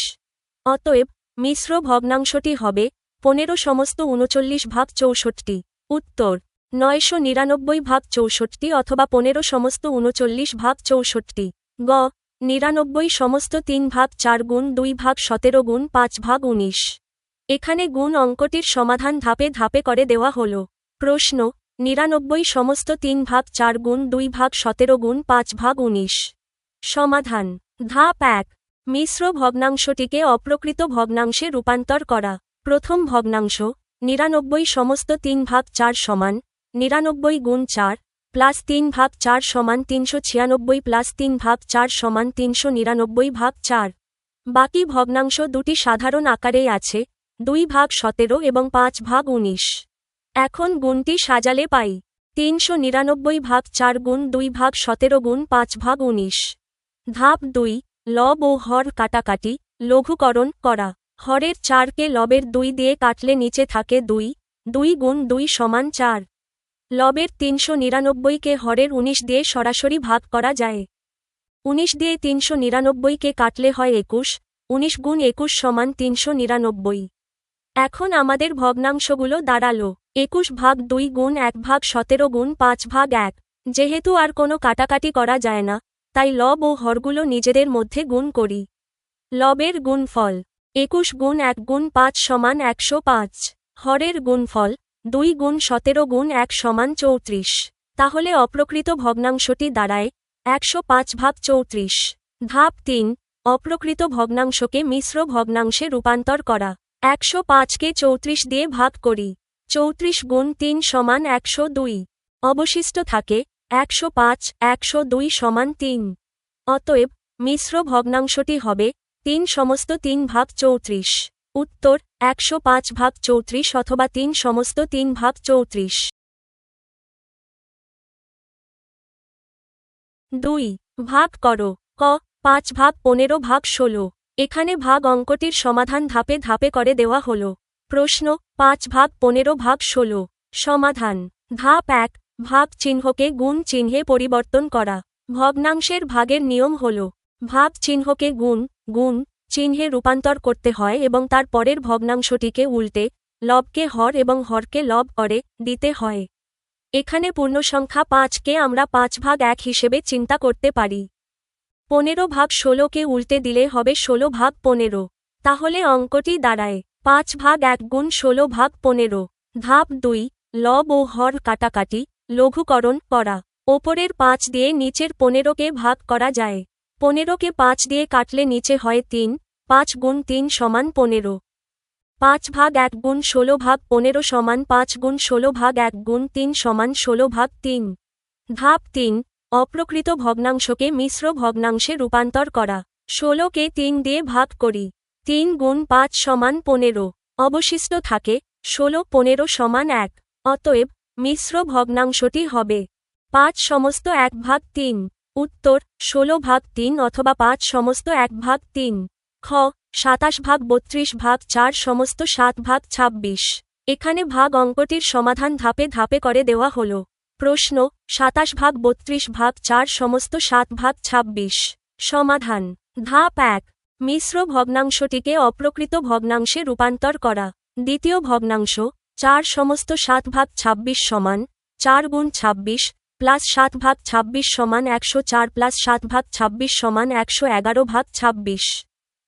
অতএব মিশ্র ভগ্নাংশটি হবে 15 সমস্ত 39 ভাগ 64। উত্তর 999 ভাগ 64 অথবা 15 সমস্ত 39 ভাগ 64। গ 99 সমস্ত 3 ভাগ 4 গুণ 2 ভাগ 17 গুণ 5 ভাগ 19। এখানে গুণ অঙ্কটির সমাধান ধাপে ধাপে করে দেওয়া হল। প্রশ্ন 99 সমস্ত 3 ভাগ 4 গুণ 2 ভাগ 17 গুণ 5 ভাগ 19। সমাধান। ধাপ 1, মিশ্র ভগ্নাংশটিকে অপ্রকৃত ভগ্নাংশে রূপান্তর করা। প্রথম ভগ্নাংশ 99 সমস্ত 3 ভাগ 4 সমান 99 গুণ 4 প্লাস 3 ভাগ 4 সমান 396 প্লাস 3 ভাগ 4 সমান 399 ভাগ 4। বাকি ভগ্নাংশ দুটি সাধারণ আকারেই আছে, 2 ভাগ 17 এবং 5 ভাগ 19। এখন গুণটি সাজালে পাই 399 ভাগ 4 গুণ 2 ভাগ 17 গুণ 5 ভাগ 19। ধাপ 2, লব ও হর কাটাকাটি, লঘুকরণ করা। হরের 4কে লবের 2 দিয়ে কাটলে নিচে থাকে 2, 2 গুণ 2 সমান 4। লবের 399কে হরের 19 দিয়ে সরাসরি ভাগ করা যায়। 19 দিয়ে 399কে কাটলে হয় 21, 19 গুণ 21 সমান 399। এখন আমাদের ভগ্নাংশগুলো দাঁড়ালো 21 ভাগ 2 গুণ 1 ভাগ 17 গুণ 5 ভাগ 1। যেহেতু আর কোনো কাটাকাটি করা যায় না, তাই লব ও হরগুলো নিজেদের মধ্যে গুণ করি। লবের গুণফল 21 গুণ 1 গুণ 5 সমান 105। হরের গুণফল 2 গুণ 17 গুণ 1 সমান 34। তাহলে অপ্রকৃত ভগ্নাংশটি দাঁড়ায় 105 ভাগ 34। ধাপ 3, অপ্রকৃত ভগ্নাংশকে মিশ্র ভগ্নাংশে রূপান্তর করা। 105কে 34 দিয়ে ভাগ করি। 34 গুণ 3 সমান 102। অবশিষ্ট থাকে 105, 102 সমান 3। অতএব মিশ্র ভগ্নাংশটি হবে 3 সমস্ত 3 ভাগ 34। উত্তর 105 ভাগ 34 অথবা 3 সমস্ত 3 ভাগ 34। 2, ভাগ করো। ক 5 ভাগ 15 ভাগ 16। এখানে ভাগ অঙ্কটির সমাধান ধাপে ধাপে করে দেওয়া হল। প্রশ্ন 5 ভাগ 15 ভাগ 16। সমাধান। ধাপ 1, ভাগ চিহ্নকে গুণ চিহ্নে পরিবর্তন করা। ভগ্নাংশের ভাগের নিয়ম হল ভাগ চিহ্নকে গুণ চিহ্নে রূপান্তর করতে হয় এবং তার পরের ভগ্নাংশটিকে উল্টে লবকে হর এবং হরকে লব করে দিতে হয়। এখানে পূর্ণসংখ্যা 5কে আমরা 5 ভাগ 1 হিসেবে চিন্তা করতে পারি। 15 ভাগ 16কে উল্টে দিলে হবে 16 ভাগ 15। তাহলে অঙ্কটি দাঁড়ায় 5 ভাগ 1 গুণ 16 ভাগ 15। ধাপ 2, লব ও হর কাটাকাটি, লঘুকরণ করা। ওপরের 5 দিয়ে নিচের 15কে ভাগ করা যায়। 15কে 5 দিয়ে কাটলে নিচে হয় 3, 5 গুণ 3 সমান 15। 5 ভাগ 1 গুণ 16 ভাগ 15 সমান 5 গুণ 16 ভাগ 1 গুণ 3 সমান 16 ভাগ 3। ধাপ 3, অপ্রকৃত ভগ্নাংশকে মিশ্র ভগ্নাংশে রূপান্তর করা। 16কে 3 দিয়ে ভাগ করি। 3 গুণ 5 সমান 15। অবশিষ্ট থাকে 16, 15 সমান 1। অতএব মিশ্র ভগ্নাংশটি হবে 5 সমস্ত 1 ভাগ 3। উত্তর 16 ভাগ 3 অথবা 5 সমস্ত 1 ভাগ 3। খ 27 ভাগ 32 ভাগ 4 সমস্ত 7 ভাগ 26। এখানে ভাগ অঙ্কটির সমাধান ধাপে ধাপে করে দেওয়া হল। প্রশ্ন 27 ভাগ 32 ভাগ 4 সমস্ত 7 ভাগ 26। সমাধান। ধাপ 1, মিশ্র ভগ্নাংশটিকে অপ্রকৃত ভগ্নাংশে রূপান্তর করা। দ্বিতীয় ভগ্নাংশ 4 সমস্ত 7 ভাগ 26 সমান 4 গুণ 26 প্লাস 7 ভাগ 26 সমান 104 প্লাস 7 ভাগ 26 সমান 111 ভাগ 26।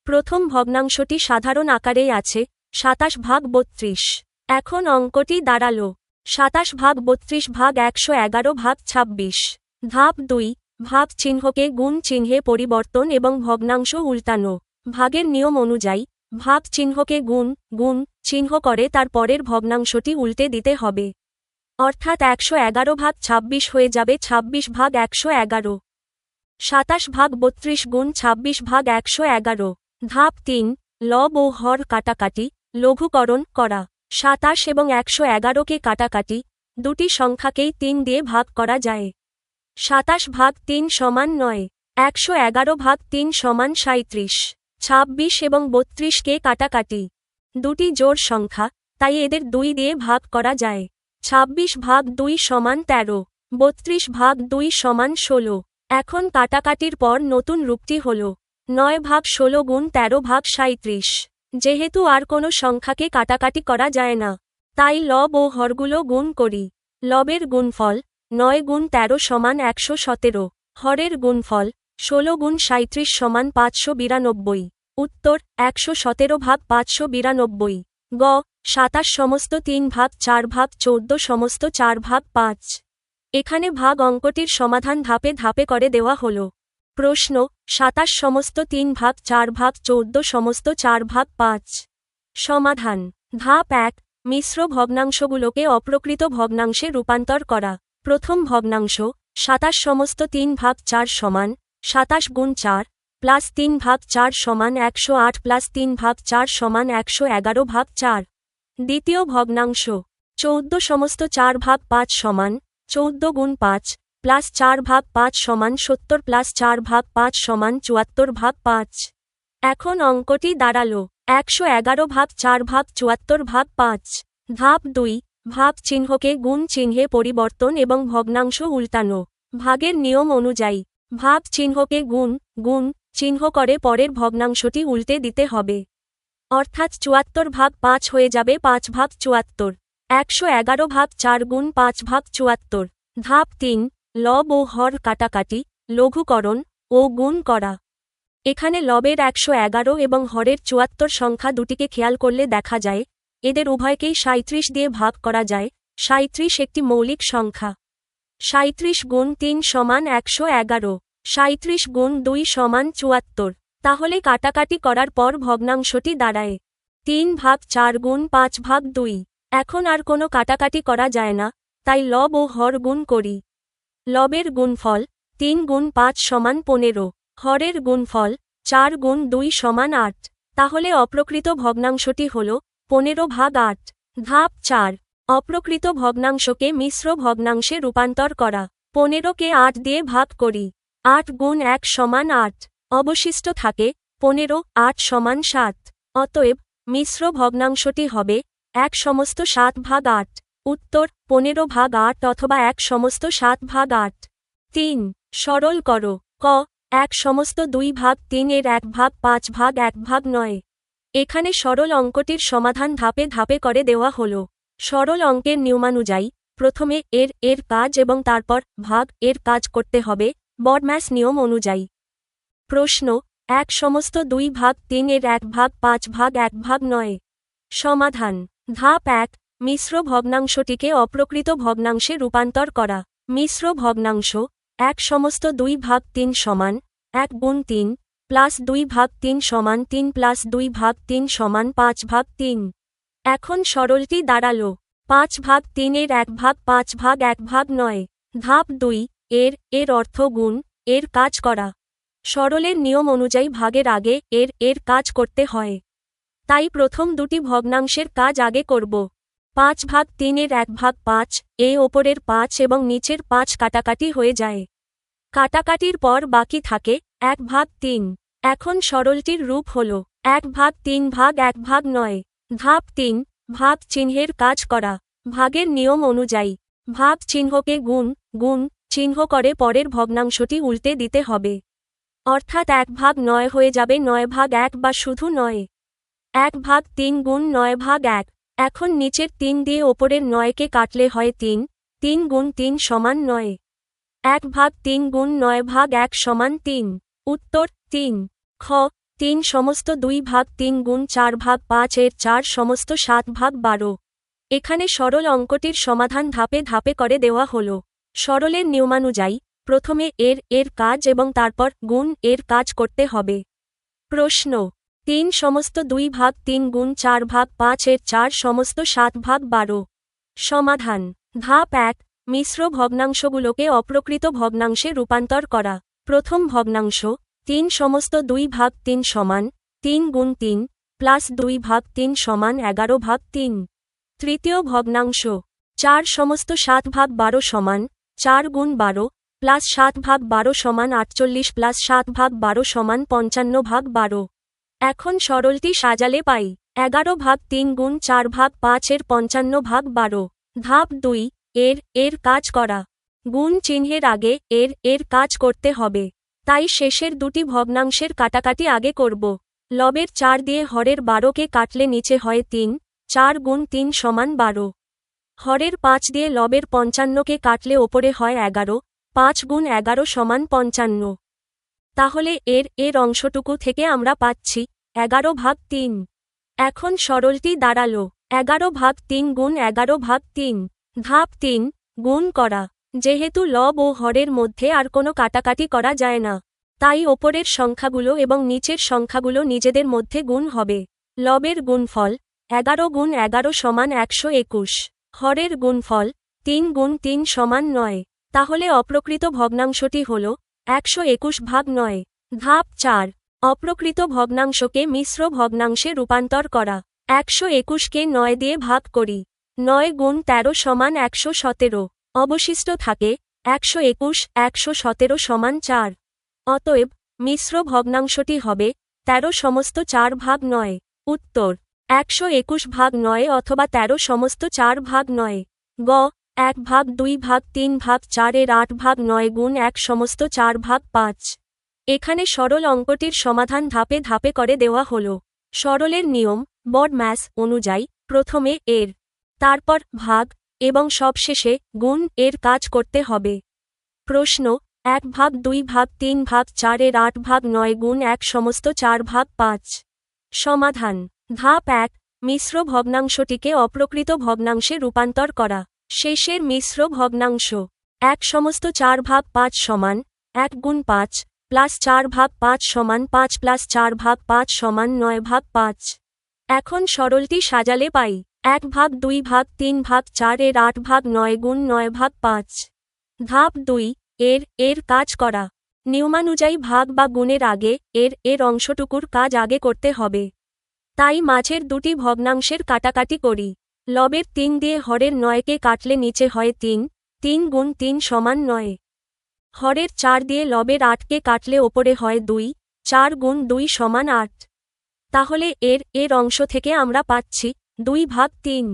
প্রথম ভগ্নাংশটি সাধারণ আকারেই আছে 27 ভাগ 32। এখন অঙ্কটি দাঁড়ালো 27 ভাগ 32 ভাগ 111 ভাগ 26। ধাপ 2 ভাগ চিহ্নকে গুণ চিহ্নে পরিবর্তন এবং ভগ্নাংশ উল্টানো। ভাগের নিয়ম অনুযায়ী ভাগ চিহ্নকে গুণ চিহ্ন করে তার পরের ভগ্নাংশটি উল্টে দিতে হবে। অর্থাৎ 111 ভাগ 26 হয়ে যাবে 26 ভাগ 111। 27 ভাগ 32 গুণ 26 ভাগ 111। ধাপ 3 লব ও হর কাটাকাটি লঘুকরণ করা। 27 এবং 111কে কাটাকাটি দুটি সংখ্যাকেই 3 দিয়ে ভাগ করা যায়। 27 ভাগ 3 সমান 9। 111 ভাগ 3 সমান 37। 26 এবং 32কে কাটাকাটি দুটি জোড় সংখ্যা, তাই এদের 2 দিয়ে ভাগ করা যায়। 26 ভাগ 2 সমান 13। 32 ভাগ 2 সমান 16। এখন কাটাকাটির পর নতুন রূপটি হল 9 ভাগ 16 গুণ 13 ভাগ 37। যেহেতু আর কোনো সংখ্যাকে কাটাকাটি করা যায় না, তাই লব ও হরগুলো গুণ করি। লবের গুণফল 9 গুণ 13 সমান 117। হরের গুণফল 16 গুণ 37 সমান 592। উত্তর 117 ভাগ 592। গ 27 সমস্ত 3 ভাগ 4 ভাগ 14 সমস্ত 4 ভাগ 5। এখানে ভাগ অঙ্কটির সমাধান ধাপে ধাপে করে দেওয়া হল। প্রশ্ন 27 সমস্ত 3 ভাগ 4 ভাগ 14 সমস্ত 4 ভাগ 5। সমাধান। ধাপ 1 মিশ্র ভগ্নাংশগুলোকে অপ্রকৃত ভগ্নাংশে রূপান্তর করা। প্রথম ভগ্নাংশ 27 সমস্ত 3 ভাগ 4 সমান 27 গুণ 4 প্লাস 3 ভাগ 4 সমান 108 প্লাস 3 ভাগ 4 সমান 111 ভাগ 4। দ্বিতীয় ভগ্নাংশ 14 সমস্ত 4 ভাগ 5 সমান 14 গুণ 5 প্লাস 4 ভাগ 5 সমান 70 প্লাস 4 ভাগ 5 সমান 74 ভাগ 5। এখন অঙ্কটি দাঁড়ালো 111 ভাগ 4 ভাগ 74 ভাগ 5। ধাপ 2 ভাগ চিহ্নকে গুণ চিহ্নে পরিবর্তন এবং ভগ্নাংশ উল্টানো। ভাগের নিয়ম অনুযায়ী ভাগ চিহ্নকে গুণ চিহ্ন করে পরের ভগ্নাংশটি উল্টে দিতে হবে। অর্থাৎ 74 ভাগ 5 হয়ে যাবে 5 ভাগ 74। 111 ভাগ 4 গুণ 5 ভাগ 74। ধাপ 3 লব ও হর কাটাকাটি লঘুকরণ ও গুণ করা। এখানে লবের 111 এবং হরের 74 সংখ্যা দুটিকে খেয়াল করলে দেখা যায় এদের উভয়কেই 37 দিয়ে ভাগ করা যায়। 37 একটি মৌলিক সংখ্যা। 37 গুণ 3 সমান 111। 37 গুণ 2 সমান 74। তাহলে কাটাকাটি করার পর ভগ্নাংশটি দাঁড়ায় 3 ভাগ 4 গুণ 5 ভাগ 2। এখন আর কোনো কাটাকাটি করা যায় না, তাই লব ও হর গুণ করি। লবের গুণফল 3 গুণ 5 সমান 15। হরের গুণফল 4 গুণ 2 সমান 8। তাহলে অপ্রকৃত ভগ্নাংশটি হল 15 ভাগ 8। ধাপ 4 অপ্রকৃত ভগ্নাংশকে মিশ্র ভগ্নাংশে রূপান্তর করা। 15কে 8 দিয়ে ভাগ করি। 8 গুণ 1 সমান 8। অবশিষ্ট থাকে 15। 8 সমান 7। অতএব মিশ্র ভগ্নাংশটি হবে 1 সমস্ত 7 ভাগ 8। উত্তর 15 ভাগ 8 অথবা 1 সমস্ত 7 ভাগ 8। 3 সরল করো। ক 1 সমস্ত 2 ভাগ 3 এর 1 ভাগ 5 ভাগ 1 ভাগ 9। এখানে সরল অঙ্কটির সমাধান ধাপে ধাপে করে দেওয়া হল। সরল অঙ্কের নিয়মানুযায়ী প্রথমে এর কাজ এবং তারপর ভাগ এর কাজ করতে হবে বডম্যাস নিয়ম অনুযায়ী। প্রশ্ন 1 সমস্ত 2 ভাগ 3 এর 1 ভাগ 5 ভাগ 1 ভাগ 9। সমাধান। ধাপ 1 মিশ্র ভগ্নাংশটিকে অপ্রকৃত ভগ্নাংশে রূপান্তর করা। মিশ্র ভগ্নাংশ 1 সমস্ত 2 ভাগ 3 সমান 1 গুণ 3 প্লাস 2 ভাগ 3 সমান 3 প্লাস 2 ভাগ 3 সমান 5 ভাগ 3। এখন সরলটি দাঁড়ালো 5 ভাগ 3 এর 1 ভাগ 5 ভাগ 1 ভাগ 9। ধাপ 2 এর অর্থ গুণ এর কাজ করা। সরলের নিয়ম অনুযায়ী ভাগের আগে এর কাজ করতে হয়, তাই প্রথম দুটি ভগ্নাংশের কাজ আগে করব। 5 ভাগ 3 এর 1 ভাগ 5 ওপরের 5 এবং নিচের 5 কাটাকাটি হয়ে যায়। কাটাকাটির পর বাকি থাকে 1 ভাগ 3। এখন সরলটির রূপ হল 1 ভাগ 3 ভাগ 1 ভাগ 9। ধাপ 3 ভাগ চিহ্নের কাজ করা। ভাগের নিয়ম অনুযায়ী ভাগ চিহ্নকে গুণ চিহ্ন করে পরের ভগ্নাংশটি উল্টে দিতে হবে। অর্থাৎ 1/9 হয়ে যাবে 9/1 বা শুধু 9। 1/3 গুণ 9/1। এখন নিচের 3 দিয়ে ওপরের 9কে কাটলে হয় 3, 3 গুণ 3 সমান 9। 1/3 গুণ 9/1 সমান 3। উত্তর 3। খ 3 সমস্ত 2/3 গুণ 4/5 এর 4 সমস্ত 7/12। এখানে সরল অঙ্কটির সমাধান ধাপে ধাপে করে দেওয়া হল। সরলের নিয়মানুযায়ী প্রথমে এর কাজ এবং তারপর গুণ এর কাজ করতে হবে। প্রশ্ন 3 সমস্ত 2/3 গুণ 4/5 এর 4 সমস্ত 7/12। সমাধান। ধাপ 1 মিশ্র ভগ্নাংশগুলোকে অপ্রকৃত ভগ্নাংশে রূপান্তর করা। প্রথম ভগ্নাংশ 3 সমস্ত 2/3 সমান 3 গুণ 3 প্লাস 2/3 সমান 11/3। তৃতীয় ভগ্নাংশ 4 সমস্ত 7/12 সমান 4 গুণ 12 প্লাস 7/12 সমান 48 প্লাস 7/12 সমান 55/12। এখন সরলটি সাজালে পাই 11/3 গুণ 4/5 এর 55/12। ধাপ 2 এর কাজ করা। গুণ চিহ্নের আগে এর কাজ করতে হবে। তাই শেষের দুটি ভগ্নাংশের কাটাকাটি আগে করব। লবের 4 দিয়ে হরের 12কে কাটলে নিচে হয় 3, 4 গুণ 3 সমান 12। হরের 5 দিয়ে লবের 55কে কাটলে ওপরে হয় 11, 5 গুণ 11 সমান 55। তাহলে এর অংশটুকু থেকে আমরা পাচ্ছি 11/3। এখন সরলটি দাঁড়ালো 11/3 গুণ 11/3। ধাপ 3 গুণ করা। যেহেতু লব ও হরের মধ্যে আর কোনো কাটাকাটি করা যায় না, তাই ওপরের সংখ্যাগুলো এবং নিচের সংখ্যাগুলো নিজেদের মধ্যে গুণ হবে। লবের গুণফল 11 গুণ 11 সমান 121। হরের গুণফল 3 গুণ 3 সমান 9। তাহলে অপ্রকৃত ভগ্নাংশটি হল 121/9। ধাপ 4 অপ্রকৃত ভগ্নাংশকে মিশ্র ভগ্নাংশে রূপান্তর করা। 121কে 9 দিয়ে ভাগ করি। 9 গুণ 13 সমান 117। অবশিষ্ট থাকে 121, 117 সমান 4। অতএব মিশ্র ভগ্নাংশটি হবে 13 সমস্ত 4/9। উত্তর 121/9 অথবা 13 সমস্ত 4/9। গ 1/2/3/4 এর 8/9 গুণ 1 সমস্ত 4/5। এখানে সরল অঙ্কটির সমাধান ধাপে ধাপে করে দেওয়া হল। সরলের নিয়ম BODMAS অনুযায়ী প্রথমে তারপর ভাগ এবং সবশেষে গুণ এর কাজ করতে হবে। প্রশ্ন 1/2/3/4 এর 8/9 গুণ 1 সমস্ত 4/5। সমাধান। ধাপ 1 মিশ্র ভগ্নাংশটিকে অপ্রকৃত ভগ্নাংশে রূপান্তর করা। শেষের মিশ্র ভগ্নাংশ 1 সমস্ত 4/5 সমান 1 গুণ 5 প্লাস 4/5 সমান 5 প্লাস 4/5 সমান 9/5। এখন সরলটি সাজালে পাই 1/2/3/4 এর 8/9 গুণ 9/5। ধাপ 2 এর কাজ করা। নিয়মানুযায়ী ভাগ বা গুণের আগে এর অংশটুকুর কাজ আগে করতে হবে। তাই মাঝের দুটি ভগ্নাংশের কাটাকাটি করি। লবের 3 দিয়ে হরের 9কে কাটলে নিচে হয় 3, 3 গুণ 3 সমান 9। হরের 4 দিয়ে লবের 8কে কাটলে ওপরে হয় 2, 4 গুণ 2 সমান 8। তাহলে এর অংশ থেকে আমরা পাচ্ছি 2/3।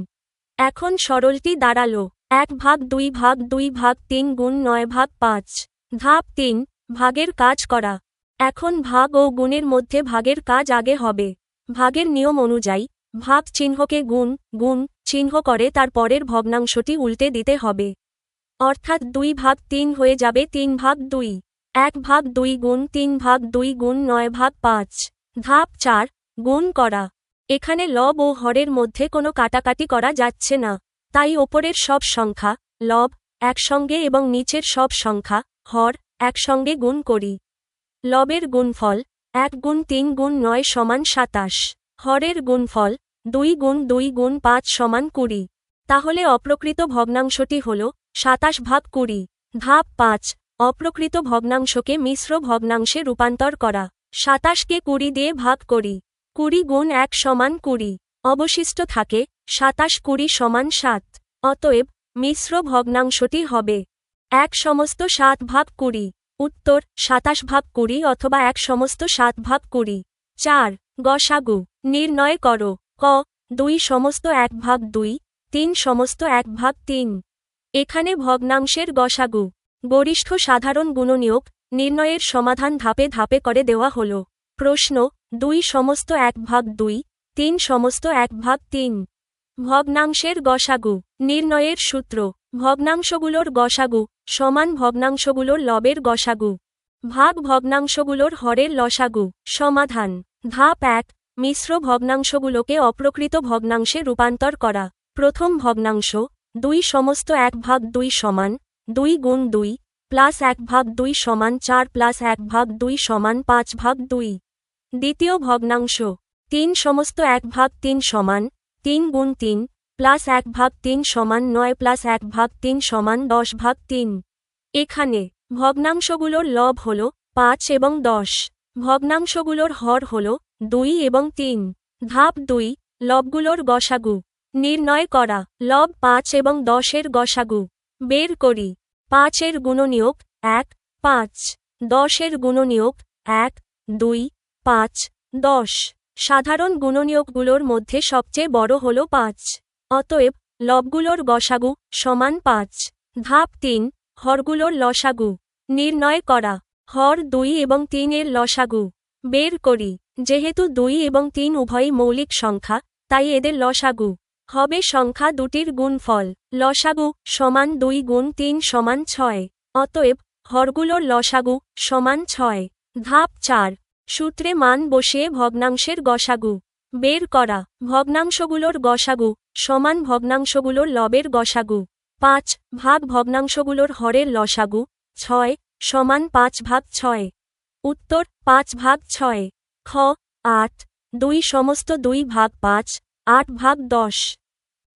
এখন সরলটি দাঁড়ালো 1/2/2/3 গুণ 9/5। ধাপ 3 ভাগের কাজ করা। এখন ভাগ ও গুণের মধ্যে ভাগের কাজ আগে হবে। ভাগের নিয়ম অনুযায়ী ভাগ চিহ্নকে গুণ চিহ্ন করে তার পরের ভগ্নাংশটি উল্টে দিতে হবে। অর্থাৎ 2/3 হয়ে যাবে 3/2। 1/2 গুণ 3/2 গুণ 9/5। ধাপ 4 গুণ করা। এখানে লব ও হরের মধ্যে কোনো কাটাকাটি করা যাচ্ছে না, তাই ওপরের সব সংখ্যা লব একসঙ্গে এবং নিচের সব সংখ্যা হর একসঙ্গে গুণ করি। লবের গুণফল 1 গুণ 3 গুণ 9 সমান 27। হরের গুণফল 2 গুণ 2 গুণ 5 সমান 20। তাহলে অপ্রকৃত ভগ্নাংশটি হল 27/20। ধাপ 5 অপ্রকৃত ভগ্নাংশকে মিশ্র ভগ্নাংশে রূপান্তর করা। 27কে 20 দিয়ে ভাগ করি। 20 গুণ 1 সমান 20। অবশিষ্ট থাকে 27 20 সমান 7। অতএব মিশ্র ভগ্নাংশটি হবে 1 সমস্ত 7/20। উত্তর 27/20 অথবা 1 সমস্ত 7/20। 4 গসাগু নির্ণয় করো। ক 2 সমস্ত 1/2, 3 সমস্ত 1/3। এখানে ভগ্নাংশের গসাগু গরিষ্ঠ সাধারণ গুণনীয়ক নির্ণয়ের সমাধান ধাপে ধাপে করে দেওয়া হল। প্রশ্ন 2 সমস্ত 1/2, 3 সমস্ত 1/3। ভগ্নাংশের গসাগু নির্ণয়ের সূত্র। ভগ্নাংশগুলোর গসাগু সমান ভগ্নাংশগুলোর লবের গসাগু ভাগ ভগ্নাংশগুলোর হরের লসাগু। সমাধান। ধাপ 1, মিশ্র ভগ্নাংশগুলোকে অপ্রকৃত ভগ্নাংশে রূপান্তর করা। প্রথম ভগ্নাংশ 2 সমস্ত 1/2 সমান 2 গুণ 2 প্লাস 1/2 সমান 4 প্লাস 1/2 সমান 5/2। দ্বিতীয় ভগ্নাংশ 3 সমস্ত 1/3 সমান 3 গুণ 3 প্লাস 1/3 সমান 9 প্লাস 1/3 সমান 10/3। এখানে ভগ্নাংশগুলোর লব হল 5 এবং 10। ভগ্নাংশগুলোর হর হল 2 এবং 3। ধাপ 2, লবগুলোর গসাগু নির্ণয় করা। লব 5 এবং 10 এর গসাগু বের করি। 5 এর গুণনীয়ক 1, 5। 10 এর গুণনীয়ক 1, 2, 5, 10। সাধারণ গুণনীয়কগুলোর মধ্যে সবচেয়ে বড় হল 5। অতএব লবগুলোর গসাগু সমান 5। ধাপ 3, হরগুলোর লসাগু নির্ণয় করা। হর 2 এবং 3 এর লসাগু বের করি। যেহেতু 2 এবং 3 উভয়ই মৌলিক সংখ্যা, তাই এদের লসাগু হবে সংখ্যা দুটির গুণফল। লসাগু সমান 2 গুণ 3 সমান 6। অতএব হরগুলোর লসাগু সমান 6। ধাপ 4, সূত্রে মান বসিয়ে ভগ্নাংশের গসাগু বের করা। ভগ্নাংশগুলোর গসাগু সমান ভগ্নাংশগুলোর লবের গসাগু 5 ভাগ ভগ্নাংশগুলোর হরের লসাগু 6 সমান 5/6। উত্তর 5/6। খ 8, 2 সমস্ত 2/5, 8/10।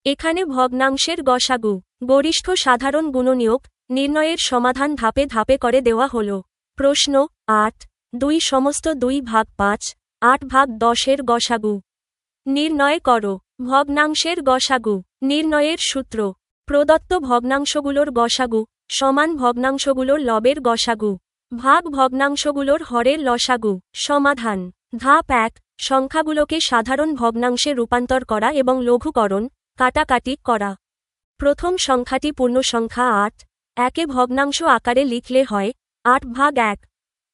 এখানে ভগ্নাংশের গসাগু গরিষ্ঠ সাধারণ গুণনীয়ক নির্ণয়ের সমাধান ধাপে ধাপে করে দেওয়া হল। প্রশ্ন 8, 2 সমস্ত 2/5, 8/10 এর গসাগু নির্ণয় করো। ভগ্নাংশের গসাগু নির্ণয়ের সূত্র। প্রদত্ত ভগ্নাংশগুলোর গসাগু সমান ভগ্নাংশগুলোর লবের গসাগু ভাগ ভগ্নাংশগুলোর হরের লসাগু। সমাধান। ধাপ 1, সংখ্যাগুলোকে সাধারণ ভগ্নাংশে রূপান্তর করা এবং লঘুকরণ কাটাকাটি করা। প্রথম সংখ্যাটি পূর্ণসংখ্যা 8, একে ভগ্নাংশ আকারে লিখলে হয় 8/1।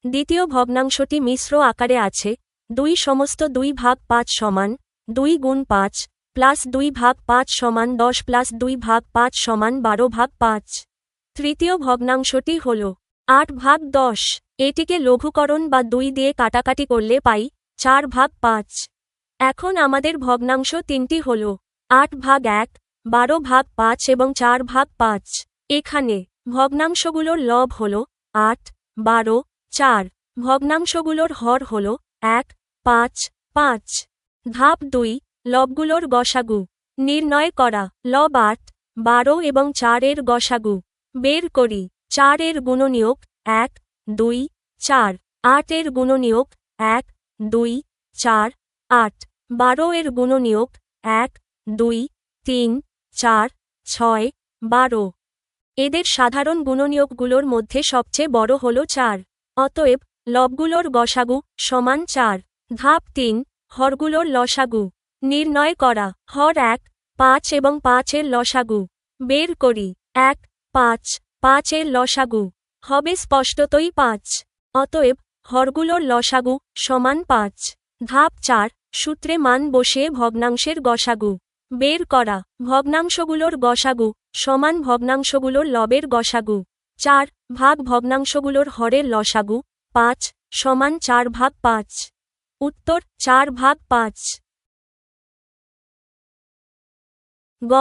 দ্বিতীয় ভগ্নাংশটি মিশ্র আকারে আছে 2 সমস্ত 2/5 সমান 2 গুণ 5 প্লাস 2/5 সমান 10 প্লাস 2/5 সমান 12/5। তৃতীয় ভগ্নাংশটি হল 8/10। এটিকে লঘুকরণ বা 2 দিয়ে কাটাকাটি করলে পাই 4/5। এখন আমাদের ভগ্নাংশ তিনটি হল 8/1, 12/5 এবং 4/5। এখানে ভগ্নাংশগুলোর লব হল 8, 12, 4। ভগ্নাংশগুলোর হর হল 1, 5, 5। ধাপ 2, লবগুলোর গসাগু নির্ণয় করা। লব 8, 12 এবং 4 এর গসাগু বের করি। 4 এর গুণনীয়ক 1, 2, 4। 8 এর গুণনীয়ক 1, 2, 4, 8। 12 এর গুণনীয়ক 1, 2, 3, 4, 6, 12। এদের সাধারণ গুণনীয়কগুলোর মধ্যে সবচেয়ে বড় হল 4। অতএব লবগুলোর গসাগু সমান 4। ধাপ 3, হরগুলোর লসাগু নির্ণয় করা। হর 1, 5 এবং 5 এর লসাগু বের করি। 1, 5, 5 এর লসাগু হবে স্পষ্টতই 5। অতএব হরগুলোর লসাগু সমান 5। ধাপ 4, সূত্রে মান বসিয়ে ভগ্নাংশের গসাগু বের করা। ভগ্নাংশগুলোর গসাগু সমান ভগ্নাংশগুলোর লবের গসাগু 4 ভাগ ভগ্নাংশগুলোর হরের লসাগু 5 সমান 4/5। উত্তর 4/5। গ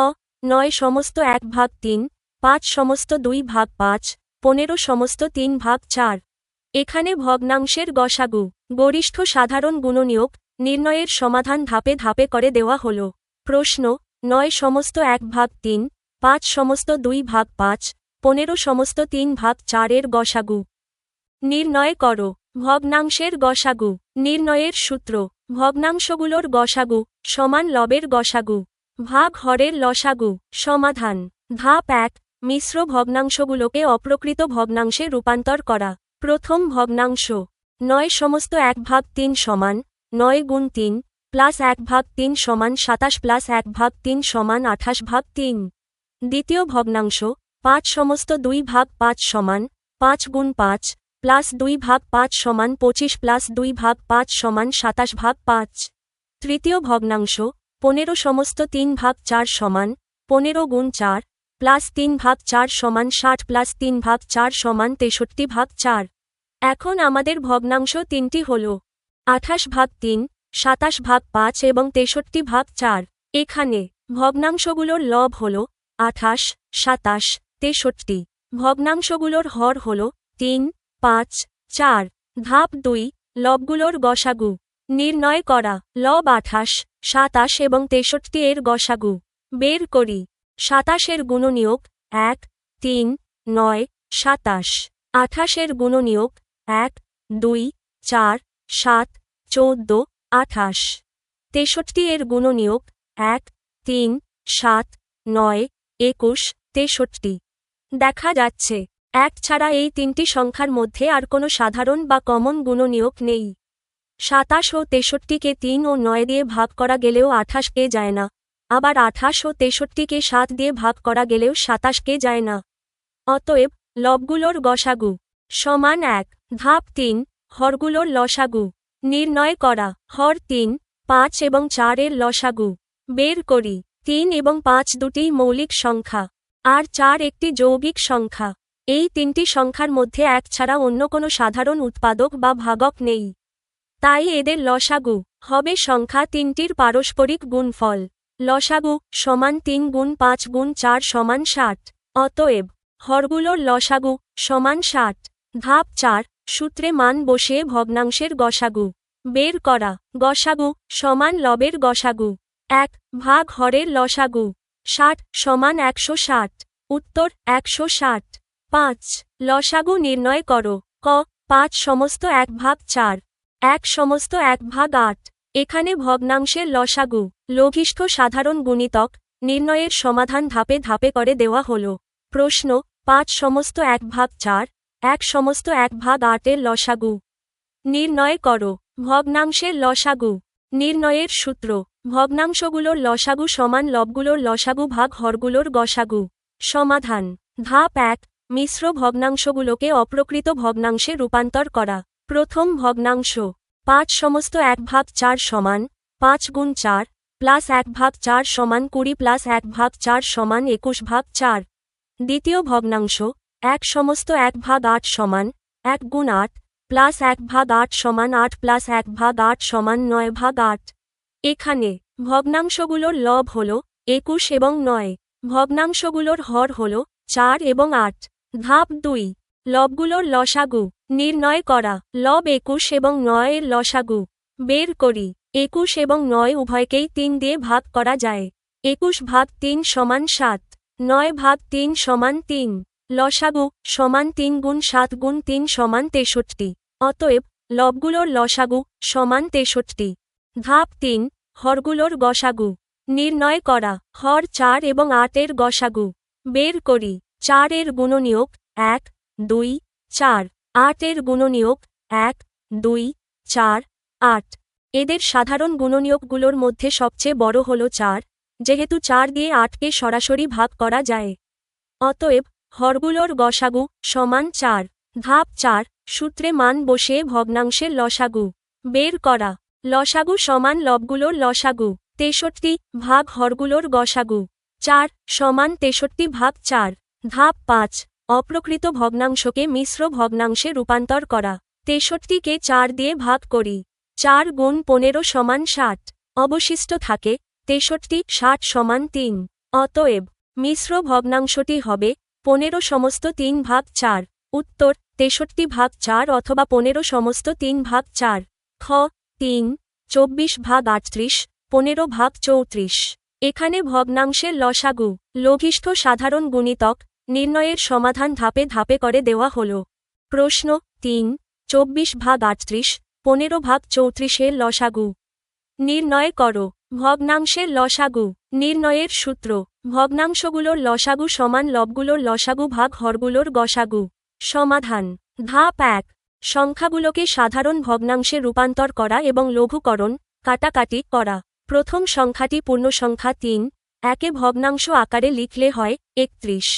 9 সমস্ত 1/3, 5 সমস্ত 2/5, 15 সমস্ত 3/4। এখানে ভগ্নাংশের গসাগু গরিষ্ঠ সাধারণ গুণনীয়ক নির্ণয়ের সমাধান ধাপে ধাপে করে দেওয়া হল। প্রশ্ন 9 সমস্ত 1/3, 5 সমস্ত 2/5, 15 সমস্ত 3/4 এর গসাগু নির্ণয় করো। ভগ্নাংশের গসাগু নির্ণয়ের সূত্র। ভগ্নাংশগুলোর গসাগু সমান লবের গসাগু ভাগ হরের লসাগু। সমাধান। ধাপ 1, মিশ্র ভগ্নাংশগুলোকে অপ্রকৃত ভগ্নাংশে রূপান্তর করা। প্রথম ভগ্নাংশ 9 সমস্ত 1/3 সমান 9 গুণ 3 প্লাস 1/3 সমান 27 প্লাস 1/3 সমান 28/3। দ্বিতীয় ভগ্নাংশ 5 সমস্ত 2/5 সমান 5 গুণ 5 প্লাস 2 ভাগ 5 সমান 25 প্লাস 2 ভাগ 5 সমান 27 ভাগ 5। তৃতীয় ভগ্নাংশ 15 সমস্ত 3 ভাগ 4 সমান 15 গুণ 4 প্লাস 3 ভাগ 4 সমান 60 প্লাস 3 ভাগ 4 সমান 63 ভাগ 4। এখন আমাদের ভগ্নাংশ তিনটি হল 28 ভাগ 3, 27 ভাগ 5 এবং 63 ভাগ 4। এখানে ভগ্নাংশগুলোর লব হল 28, 27, 63। ভগ্নাংশগুলোর হর হল 3, 5, 4। ধাপ 2, লবগুলোর গসাগু নির্ণয় করা। লব 28, 27 এবং 63 এর গসাগু বের করি। 27 এর গুণনীয়ক 1, 3, 9, 27। 28 এর গুণনীয়ক 1, 2, 4, 7, 14, 28। 63 এর গুণনীয়ক 1, 3, 7, 9, 21, 63। দেখা যাচ্ছে 1 ছাড়া এই তিনটি সংখ্যার মধ্যে আর কোনো সাধারণ বা কমন গুণনীয়ক নেই। 27 ও 63কে 3 ও 9 দিয়ে ভাগ করা গেলেও 28 কে যায় না, আবার 28 ও 63কে 7 দিয়ে ভাগ করা গেলেও 27 কে যায় না। অতএব লবগুলোর গসাগু সমান 1। ধাপ 3, হরগুলোর লসাগু নির্ণয় করা। হর 3, 5 এবং 4 এর লসাগু বের করি। 3 এবং 5 দুটিই মৌলিক সংখ্যা, আর 4 একটি যৌগিক সংখ্যা। এই তিনটি সংখ্যার মধ্যে 1 ছাড়া অন্য কোনো সাধারণ উৎপাদক বা ভাগক নেই। তাই এদের লসাগু হবে সংখ্যা তিনটির পারস্পরিক গুণফল। লসাগু সমান 3 গুণ 5 গুণ 4 সমান 60। অতএব হরগুলোর লসাগু সমান 60। ধাপ 4, সূত্রে মান বসিয়ে ভগ্নাংশের গসাগু বের করা। গসাগু সমান লবের গসাগু 1 ভাগ হরের লসাগু 60 সমান 160। উত্তর 160। 5, লসাগু নির্ণয় করো। ক 5 সমস্ত 1 ভাগ 4, 1 সমস্ত 1 ভাগ 8। এখানে ভগ্নাংশের লসাগু লঘিষ্ঠ সাধারণ গুণিতক নির্ণয়ের সমাধান ধাপে ধাপে করে দেওয়া হল। প্রশ্ন 5 সমস্ত 1 ভাগ 4, 1 সমস্ত 1 ভাগ 8 এর লসাগু নির্ণয় করো। ভগ্নাংশের লসাগু নির্ণয়ের সূত্র। ভগ্নাংশগুলোর লসাগু সমান লবগুলোর লসাগু ভাগ হরগুলোর গসাগু। সমাধান। ধাপ 1, মিশ্র ভগ্নাংশগুলোকে অপ্রকৃত ভগ্নাংশে রূপান্তর করা। প্রথম ভগ্নাংশ 5 সমস্ত 1 ভাগ 4 সমান 5 গুণ 4 প্লাস 1 ভাগ 4 সমান 20 প্লাস 1 ভাগ 4 সমান 21 ভাগ 4। দ্বিতীয় ভগ্নাংশ 1 সমস্ত 1 ভাগ 8 সমান 1 গুণ 8 প্লাস 1 ভাগ 8 সমান 8 প্লাস 1 ভাগ 8 সমান 9 ভাগ 8। এখানে ভগ্নাংশগুলোর লব হল 21 এবং 9। ভগ্নাংশগুলোর হর হল 4 এবং 8। ধাপ 2, লবগুলোর লসাগু নির্ণয় করা। লব 21 এবং 9 এর লসাগু বের করি। 21 এবং 9 উভয়কেই 3 দিয়ে ভাগ করা যায়। 21 ভাগ 3 সমান 7, 9 ভাগ 3 সমান 3। লসাগু সমান 3 গুণ 7 গুণ 3 সমান 63। অতএব লবগুলোর লসাগু সমান 63। ধাপ 3, হরগুলোর গসাগু নির্ণয় করা। হর 4 এবং 8 এর গসাগু বের করি। 4 এর গুণনীয়ক 1, 2, 4। 8 এর গুণনীয়ক 1, 2, 4, 8। এদের সাধারণ গুণনীয়কগুলোর মধ্যে সবচেয়ে বড় হল 4, যেহেতু 4 দিয়ে 8কে সরাসরি ভাগ করা যায়। অতএব হরগুলোর গসাগু সমান 4। ধাপ 4, সূত্রে মান বসিয়ে ভগ্নাংশের লসাগু বের করা। লসাগু সমান লবগুলোর লসাগু 63 ভাগ হরগুলোর গসাগু 4 সমান 63 ভাগ 4। ধাপ 5, অপ্রকৃত ভগ্নাংশকে মিশ্র ভগ্নাংশে রূপান্তর করা। 63কে 4 দিয়ে ভাগ করি। 4 গুণ 15 সমান 60। অবশিষ্ট থাকে 63, 60 সমান 3। অতএব মিশ্র ভগ্নাংশটি হবে 15 সমস্ত 3 ভাগ 4। উত্তর 63 ভাগ 4 অথবা 15 সমস্ত 3 ভাগ 4। খ 3, 24 ভাগ 38, 15 ভাগ 34। এখানে ভগ্নাংশের লসাগু লঘিষ্ঠ সাধারণ গুণিতক নির্ণয়ের সমাধান ধাপে ধাপে করে দেওয়া হল। প্রশ্ন 3, 24 ভাগ 38, 15 ভাগ 34 এর লসাগু নির্ণয় করো। ভগ্নাংশের লসাগু নির্ণয়ের সূত্র। ভগ্নাংশগুলোর লসাগু সমান লবগুলোর লসাগু ভাগ হরগুলোর গসাগু। সমাধান। ধাপ 1, সংখ্যাগুলোকে সাধারণ ভগ্নাংশে রূপান্তর করা এবং লঘুকরণ কাটাকাটি করা। প্রথম সংখ্যাটি পূর্ণসংখ্যা 3, একে ভগ্নাংশ আকারে লিখলে হয় 31।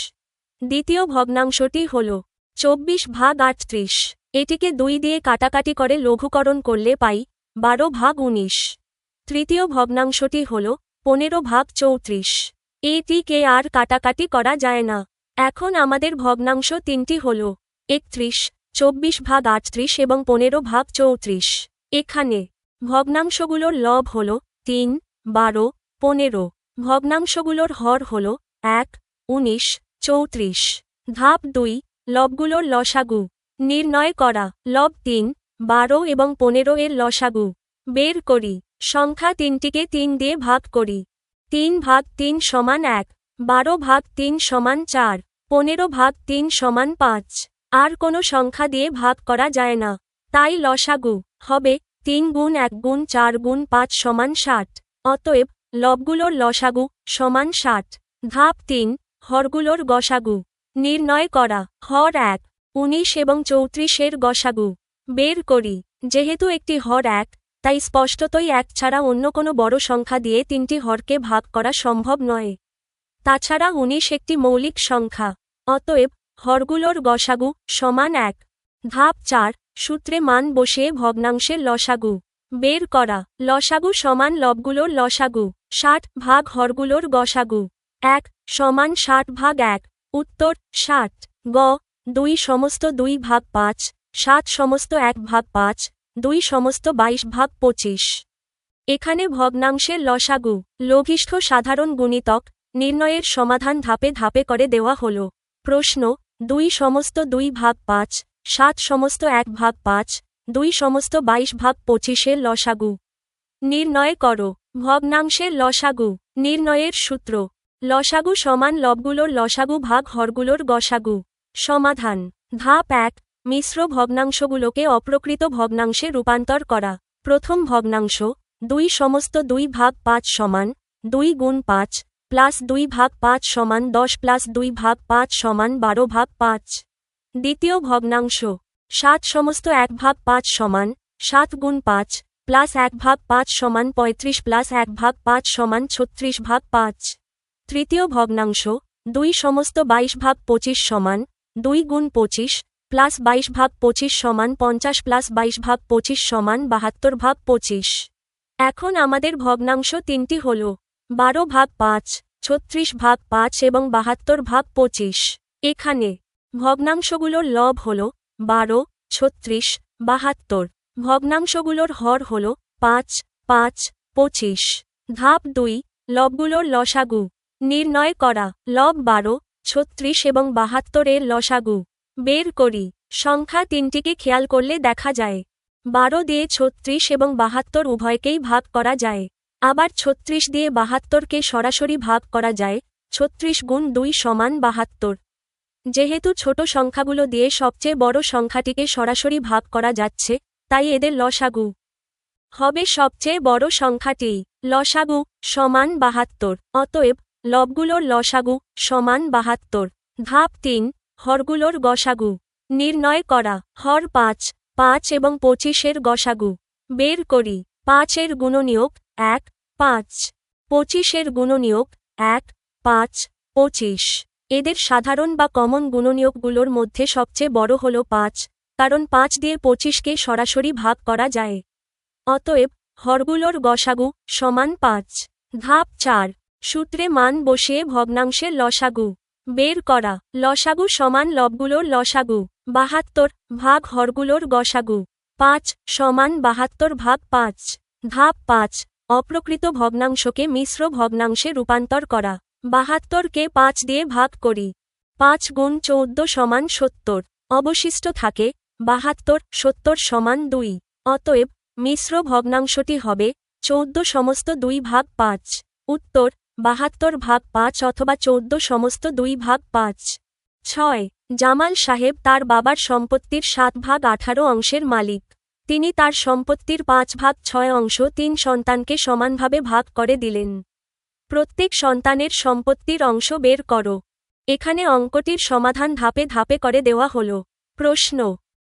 দ্বিতীয় ভগ্নাংশটি হল 24 ভাগ 38। এটিকে 2 দিয়ে কাটাকাটি করে লঘুকরণ করলে পাই 12/19। তৃতীয় ভগ্নাংশটি হল 15/34। এটিকে আর কাটাকাটি করা যায় না। এখন আমাদের ভগ্নাংশ তিনটি হল 31, 24/38 এবং 15/34। এখানে ভগ্নাংশগুলোর লব হল 3, 12, 15। ভগ্নাংশগুলোর হর হল 1, 19, 34। ধাপ 2, লবগুলোর লসাগু নির্ণয় করা। লব 3, 12 এবং 15 এর লসাগু বের করি। সংখ্যা তিনটিকে 3 দিয়ে ভাগ করি। 3/3 সমান 1, 12/3 সমান 4, 15/3 সমান 5। আর কোনো সংখ্যা দিয়ে ভাগ করা যায় না, তাই লসাগু হবে 3 গুণ 1 গুণ 4 গুণ 5 সমান 60। অতএব লবগুলোর লসাগু সমান 60। ধাপ 3, হরগুলোর গসাগু নির্ণয় করা। হর 1, 19 এবং 34 এর গসাগু বের করি। যেহেতু একটি হর 1, তাই স্পষ্টতই 1 ছাড়া অন্য কোনো বড় সংখ্যা দিয়ে তিনটি হরকে ভাগ করা সম্ভব নয়। তাছাড়া 19 একটি মৌলিক সংখ্যা। অতএব হরগুলোর গসাগু সমান 1। ধাপ 4, সূত্রে মান বসিয়ে ভগ্নাংশের লসাগু বের করা। লসাগু সমান লবগুলোর লসাগু 60 ভাগ হরগুলোর গসাগু 1 সমান 60/1। উত্তর 60। গ 2 সমস্ত 2/5, 7 সমস্ত 1/5, 2 সমস্ত 22/25। এখানে ভগ্নাংশের লসাগু লঘিষ্ঠ সাধারণ গুণিতক নির্ণয়ের সমাধান ধাপে ধাপে করে দেওয়া হল। প্রশ্ন 2 সমস্ত 2/5, 7 সমস্ত 1/5, 2 সমস্ত 22/25 এর লসাগু নির্ণয় করো। ভগ্নাংশের লসাগু নির্ণয়ের সূত্র। লসাগু সমান লবগুলোর লসাগু ভাগ হরগুলোর গসাগু। সমাধান। ধাপ 1, মিশ্র ভগ্নাংশগুলোকে অপ্রকৃত ভগ্নাংশে রূপান্তর করা। প্রথম ভগ্নাংশ 2 সমস্ত 2/5 সমান 2 গুণ 5 প্লাস 2/5 সমান 10 প্লাস 2/5 সমান 12/5। দ্বিতীয় ভগ্নাংশ 7 সমস্ত 1/5 সমান 7 গুণ 5 প্লাস 1/5 সমান 35 প্লাস 1/5 সমান 36/5। তৃতীয় ভগ্নাংশ 2 সমস্ত 22/25 সমান 2 গুণ 25 প্লাস 22/25 সমান 50 প্লাস 22/25 সমান 72/25। এখন আমাদের ভগ্নাংশ তিনটি হল 12/5, 36/5 এবং 72/25। এখানে ভগ্নাংশগুলোর লব হল 12, 36, 72। ভগ্নাংশগুলোর হর হল 5, 5, 25। ধাপ 2, লবগুলোর লসাগু নির্ণয় করা। লব 12, 36 এবং 72 এর লসাগু বের করি। সংখ্যা তিনটিকে খেয়াল করলে দেখা যায় 12 দিয়ে 36 এবং 72 উভয়কেই ভাগ করা যায়। আবার 36 দিয়ে 72কে সরাসরি ভাগ করা যায়। 36 গুণ 2 সমান 72। যেহেতু ছোট সংখ্যাগুলো দিয়ে সবচেয়ে বড় সংখ্যাটিকে সরাসরি ভাগ করা যাচ্ছে, তাই এদের লসাগু হবে সবচেয়ে বড় সংখ্যাটি। লসাগু সমান 72। অতএব লবগুলোর লসাগু সমান 72। ধাপ 3, হরগুলোর গসাগু নির্ণয় করা। হর 5, 5 এবং 25 এর গসাগু বের করি। 5 এর গুণনীয়ক 1, 5। 25 এর গুণনীয়ক 1, 5, 25। এদের সাধারণ বা কমন গুণনীয়কগুলোর মধ্যে সবচেয়ে বড় হল 5, কারণ 5 দিয়ে 25কে সরাসরি ভাগ করা যায়। অতএব হরগুলোর গসাগু সমান 5। ধাপ 4, সূত্রে মান বসিয়ে ভগ্নাংশের লসাগু বের করা। লসাগু সমান লবগুলোর লসাগু 72 ভাগ হরগুলোর গসাগু 5 সমান 72/5। ধাপ 5, অপ্রকৃত ভগ্নাংশকে মিশ্র ভগ্নাংশে রূপান্তর করা। 72কে 5 দিয়ে ভাগ করি। 5 গুণ 14 সমান 70। অবশিষ্ট থাকে 72, 70 সমান 2। অতএব মিশ্র ভগ্নাংশটি হবে 14 সমস্ত 2/5। উত্তর 72/5 অথবা 14 সমস্ত 2/5। 6, জামাল সাহেব তার বাবার সম্পত্তির 7/18 অংশের মালিক। তিনি তার সম্পত্তির 5/6 অংশ 3 সন্তানকে সমানভাবে ভাগ করে দিলেন। প্রত্যেক সন্তানের সম্পত্তির অংশ বের করো। এখানে অঙ্কটির সমাধান ধাপে ধাপে করে দেওয়া হল। প্রশ্ন,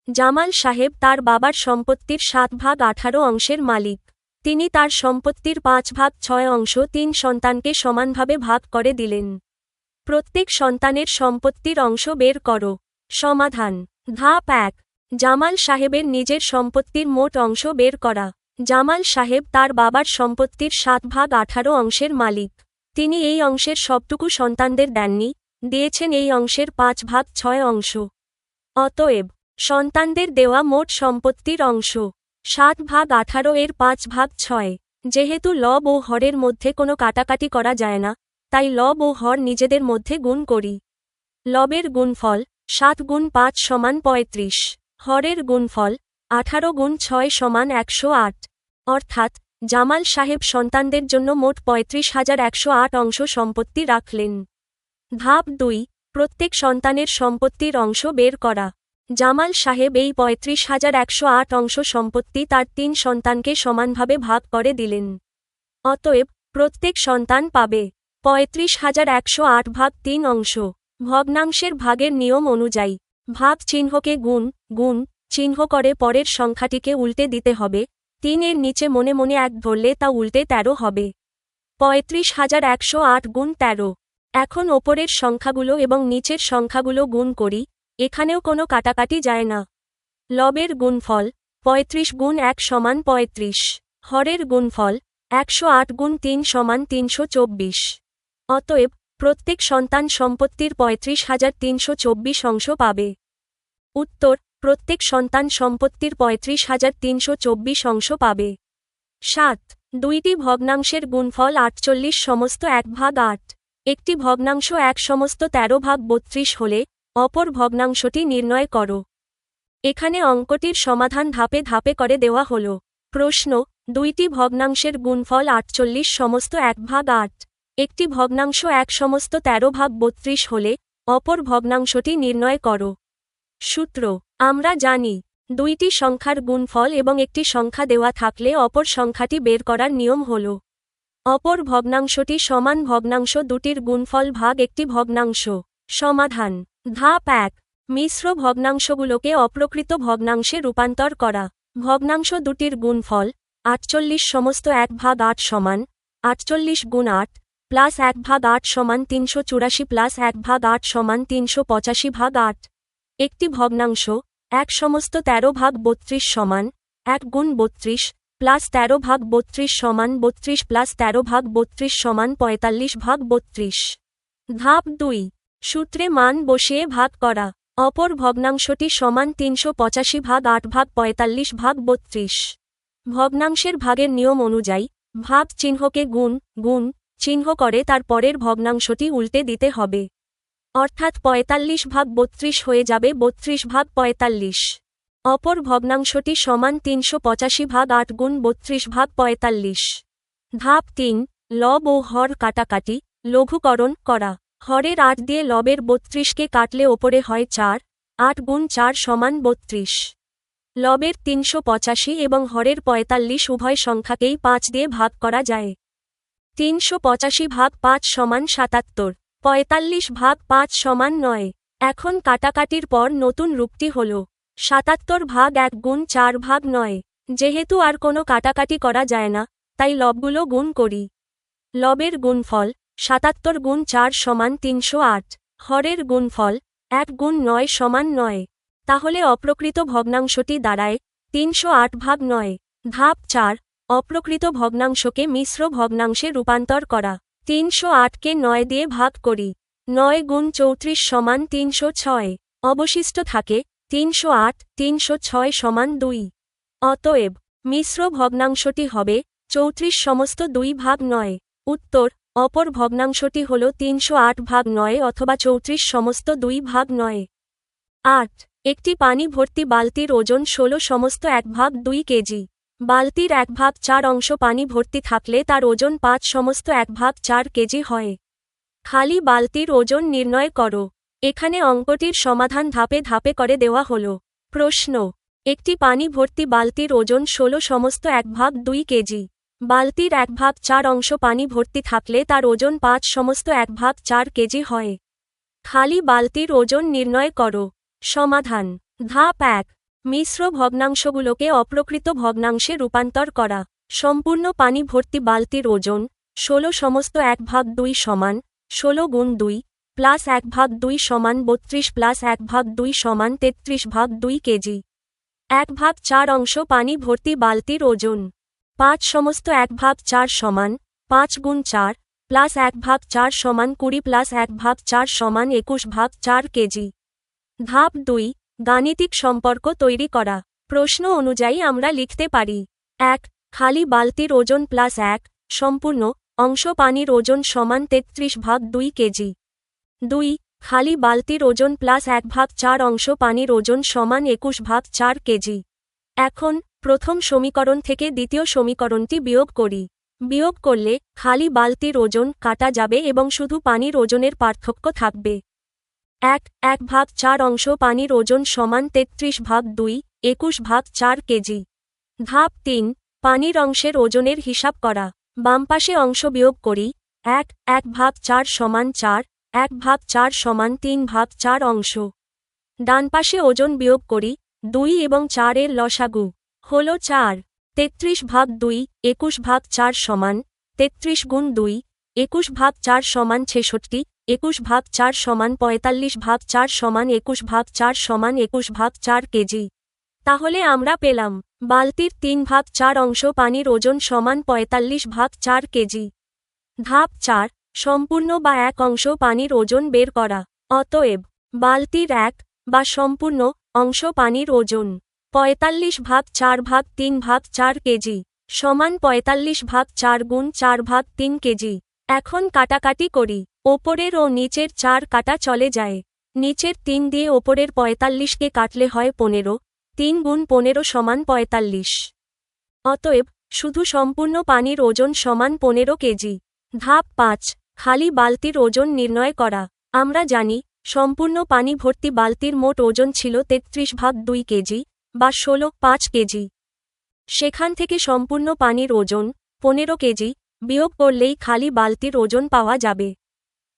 জামাল সাহেব তার বাবার সম্পত্তির 7/18 অংশের মালিক। তিনি তার সম্পত্তির 5/6 অংশ 3 সন্তানকে সমানভাবে ভাগ করে দিলেন। প্রত্যেক সন্তানের সম্পত্তির অংশ বের করো। সমাধান। ধাপ 1, জামাল সাহেবের নিজের সম্পত্তির মোট অংশ বের করা। জামাল সাহেব তার বাবার সম্পত্তির 7/18 অংশের মালিক। তিনি এই অংশের সবটুকু সন্তানদের দেননি, দিয়েছেন এই অংশের 5/6 অংশ। অতএব সন্তানদের দেওয়া মোট সম্পত্তির অংশ 7/18 এর 5/6। যেহেতু লব ও হরের মধ্যে কোনো কাটাকাটি করা যায় না, তাই লব ও হর নিজেদের মধ্যে গুণ করি। লবের গুণফল 7 গুণ 5 সমান 35। হরের গুণফল 18 গুণ 6 সমান 108। অর্থাৎ জামাল সাহেব সন্তানদের জন্য মোট 35,108 অংশ সম্পত্তি রাখলেন। ধাপ 2, প্রত্যেক সন্তানের সম্পত্তির অংশ বের করা। জামাল সাহেব এই 35,108 অংশ সম্পত্তি তার 3 সন্তানকে সমানভাবে ভাগ করে দিলেন। অতএব প্রত্যেক সন্তান পাবে 35,108 ভাগ 3 অংশ। ভগ্নাংশের ভাগের নিয়ম অনুযায়ী ভাগ চিহ্নকে গুণ চিহ্ন করে পরের সংখ্যাটিকে উল্টে দিতে হবে। 3 এর নিচে মনে মনে 1 ধরলে তা উল্টে 13 হবে। 35,108 গুণ 13। এখন ওপরের সংখ্যাগুলো এবং নিচের সংখ্যাগুলো গুণ করি। এখানেও কোনো কাটাকাটি যায় না। লবের গুণফল 35 গুণ 1 সমান 35। হরের গুণফল 108 গুণ 3 সমান 324। অতএব প্রত্যেক সন্তান সম্পত্তির 35,324 অংশ পাবে। উত্তর: প্রত্যেক সন্তান সম্পত্তির 35,324 অংশ পাবে। 7. দুইটি ভগ্নাংশের গুণফল 48 সমস্ত 1/8। একটি ভগ্নাংশ 1 সমস্ত 13/32 হলে অপর ভগ্নাংশটি নির্ণয় করো। এখানে অঙ্কটির সমাধান ধাপে ধাপে করে দেওয়া হল। প্রশ্ন: দুইটি ভগ্নাংশের গুণফল 48 সমস্ত 1/8। একটি ভগ্নাংশ 1 সমস্ত 13/32 হলে অপর ভগ্নাংশটি নির্ণয় করো। সূত্র: আমরা জানি দুইটি সংখ্যার গুণফল এবং একটি সংখ্যা দেওয়া থাকলে অপর সংখ্যাটি বের করার নিয়ম হল অপর ভগ্নাংশটি সমান ভগ্নাংশ দুটির গুণফল ভাগ একটি ভগ্নাংশ। সমাধান: ধাপ 1, মিশ্র ভগ্নাংশগুলোকে অপ্রকৃত ভগ্নাংশে রূপান্তর করা। ভগ্নাংশ দুটির গুণফল 48 সমস্ত 1/8 সমান 48 গুণ 8 প্লাস 1/8 সমান 384 প্লাস 1/8 সমান 385/8। একটি ভগ্নাংশ 1 সমস্ত 13/32 সমান 1 গুণ 32 প্লাস 13/32 সমান 32 প্লাস 13/32 সমান 45/32। ধাপ 2, সূত্রে মান বসিয়ে ভাগ করা। অপর ভগ্নাংশটি সমান 385/8/45/32। ভগ্নাংশের ভাগের নিয়ম অনুযায়ী ভাগ চিহ্নকে গুণ চিহ্ন করে তার পরের ভগ্নাংশটি উল্টে দিতে হবে। অর্থাৎ 45/32 হয়ে যাবে 32/45। অপর ভগ্নাংশটি সমান 385/8 গুণ 32/45। ধাপ 3, লব ও হর কাটাকাটি, লঘুকরণ করা। হরের 8 দিয়ে লবের 32কে কাটলে ওপরে হয় 4। 8 গুণ 4 সমান 32। লবের 385 এবং হরের 45 উভয় সংখ্যাকেই 5 দিয়ে ভাগ করা যায়। 385 ভাগ 5 সমান 77। 45 ভাগ 5 সমান 9। এখন কাটাকাটির পর নতুন রূপটি হল 77 ভাগ 1 গুণ 4 ভাগ 9। যেহেতু আর কোনো কাটাকাটি করা যায় না, তাই লবগুলো গুণ করি। লবের গুণফল 77 গুণ 4 সমান 308। হরের গুণফল 1 গুণ 9 সমান 9। তাহলে অপ্রকৃত ভগ্নাংশটি দাঁড়ায় 308/9। ধাপ 4, অপ্রকৃত ভগ্নাংশকে মিশ্র ভগ্নাংশে রূপান্তর করা। 308কে 9 দিয়ে ভাগ করি। 9 গুণ 34 সমান 306। অবশিষ্ট থাকে 308, 306 সমান 2। অতএব মিশ্র ভগ্নাংশটি হবে 34 সমস্ত 2/9। উত্তর: অপর ভগ্নাংশটি হল 308/9 অথবা 34 সমস্ত 2/9। 8. একটি পানি ভর্তি বালতির ওজন 16 সমস্ত 1/2 কেজি। বালতির 1/4 অংশ পানি ভর্তি থাকলে তার ওজন 5 সমস্ত 1/4 কেজি হয়। খালি বালতির ওজন নির্ণয় করো। এখানে অঙ্কটির সমাধান ধাপে ধাপে করে দেওয়া হল। প্রশ্ন: একটি পানি ভর্তি বালতির ওজন 16 সমস্ত 1/2 কেজি। বালতির 1/4 অংশ পানি ভর্তি থাকলে তার ওজন 5 সমস্ত 1/4 কেজি হয়। খালি বালতির ওজন নির্ণয় করো। সমাধান: ধাপ 1, মিশ্র ভগ্নাংশগুলোকে অপ্রকৃত ভগ্নাংশে রূপান্তর করা। সম্পূর্ণ পানি ভর্তি বালতির ওজন 16 সমস্ত 1/2 সমান 16 গুণ 2 প্লাস 1/2 সমান 32 প্লাস 1/2 সমান 33/2 কেজি। 1/4 অংশ পানি ভর্তি বালতির ওজন। 5 সমস্ত 1/4 সমান 5 গুণ 4 প্লাস 1/4 সমান 20 প্লাস 1/4 সমান 21/4 কেজি। ধাপ 2, গাণিতিক সম্পর্ক তৈরি করা। প্রশ্ন অনুযায়ী আমরা লিখতে পারি 1. খালি বালতির ওজন প্লাস 1 সম্পূর্ণ অংশ পানির ওজন সমান 33/2 কেজি। 2. খালি বালতির ওজন প্লাস 1/4 অংশ পানির ওজন সমান 21/4 কেজি। এখন প্রথম সমীকরণ থেকে দ্বিতীয় সমীকরণটি বিয়োগ করি। বিয়োগ করলে খালি বালতির ওজন কাটা যাবে এবং শুধু পানির ওজনের পার্থক্য থাকবে। 1/4 অংশ পানির ওজন সমান 33/2 21/4 কেজি। ধাপ 3, পানির অংশের ওজনের হিসাব করা। বামপাশে অংশ বিয়োগ করি। 1/4 সমান 4 1/4 সমান 3/4 অংশ। ডানপাশে ওজন বিয়োগ করি। 2 এবং 4 এর লসাগু হল 4। 33/2 21/4 সমান 33 গুণ 2 21/4 সমান 66 21/4 সমান 45/4 সমান 21/4 সমান 21/4 কেজি। তাহলে আমরা পেলাম বালতির 3/4 অংশ পানির ওজন সমান 45/4 কেজি। ধাপ 4, সম্পূর্ণ বা 1 অংশ পানির ওজন বের করা। অতএব বালতির 1 বা সম্পূর্ণ অংশ পানির ওজন 45/4/3/4 কেজি সমান 45/4 গুণ 4/3 কেজি। এখন কাটাকাটি করি। ওপরের ও নিচের 4 কাটা চলে যায়। নিচের 3 দিয়ে ওপরের 45কে কাটলে হয় 15 3 গুণ 15 সমান 45। অতএব শুধু সম্পূর্ণ পানির ওজন সমান 15 কেজি। ধাপ 5, খালি বালতির ওজন নির্ণয় করা। আমরা জানি সম্পূর্ণ পানি ভর্তি বালতির মোট ওজন ছিল 33/2 কেজি বা 16.5 কেজি। সেখান থেকে সম্পূর্ণ পানির ওজন 15 কেজি বিয়োগ করলেই খালি বালতির ওজন পাওয়া যাবে।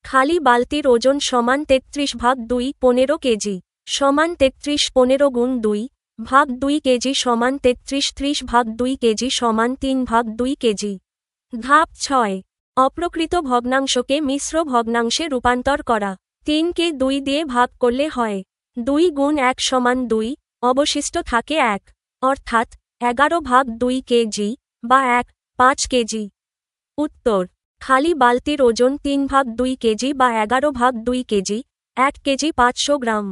খালি বালতির ওজন সমান 33/2 15 কেজি সমান 33 15 গুণ 2/2 কেজি সমান 33 30/2 কেজি সমান 3/2 কেজি। ধাপ 6, অপ্রকৃত ভগ্নাংশকে মিশ্র ভগ্নাংশে রূপান্তর করা। 3কে 2 দিয়ে ভাগ করলে হয় 2 গুণ 1 সমান 2 অবশিষ্ট থাকে 1 অর্থাৎ 11/2 কেজি বা 1/5 কেজি। উত্তর, খালি বালতির ওজন 3/2 কেজি বা 11/2 কেজি 1 কেজি 500 গ্রাম।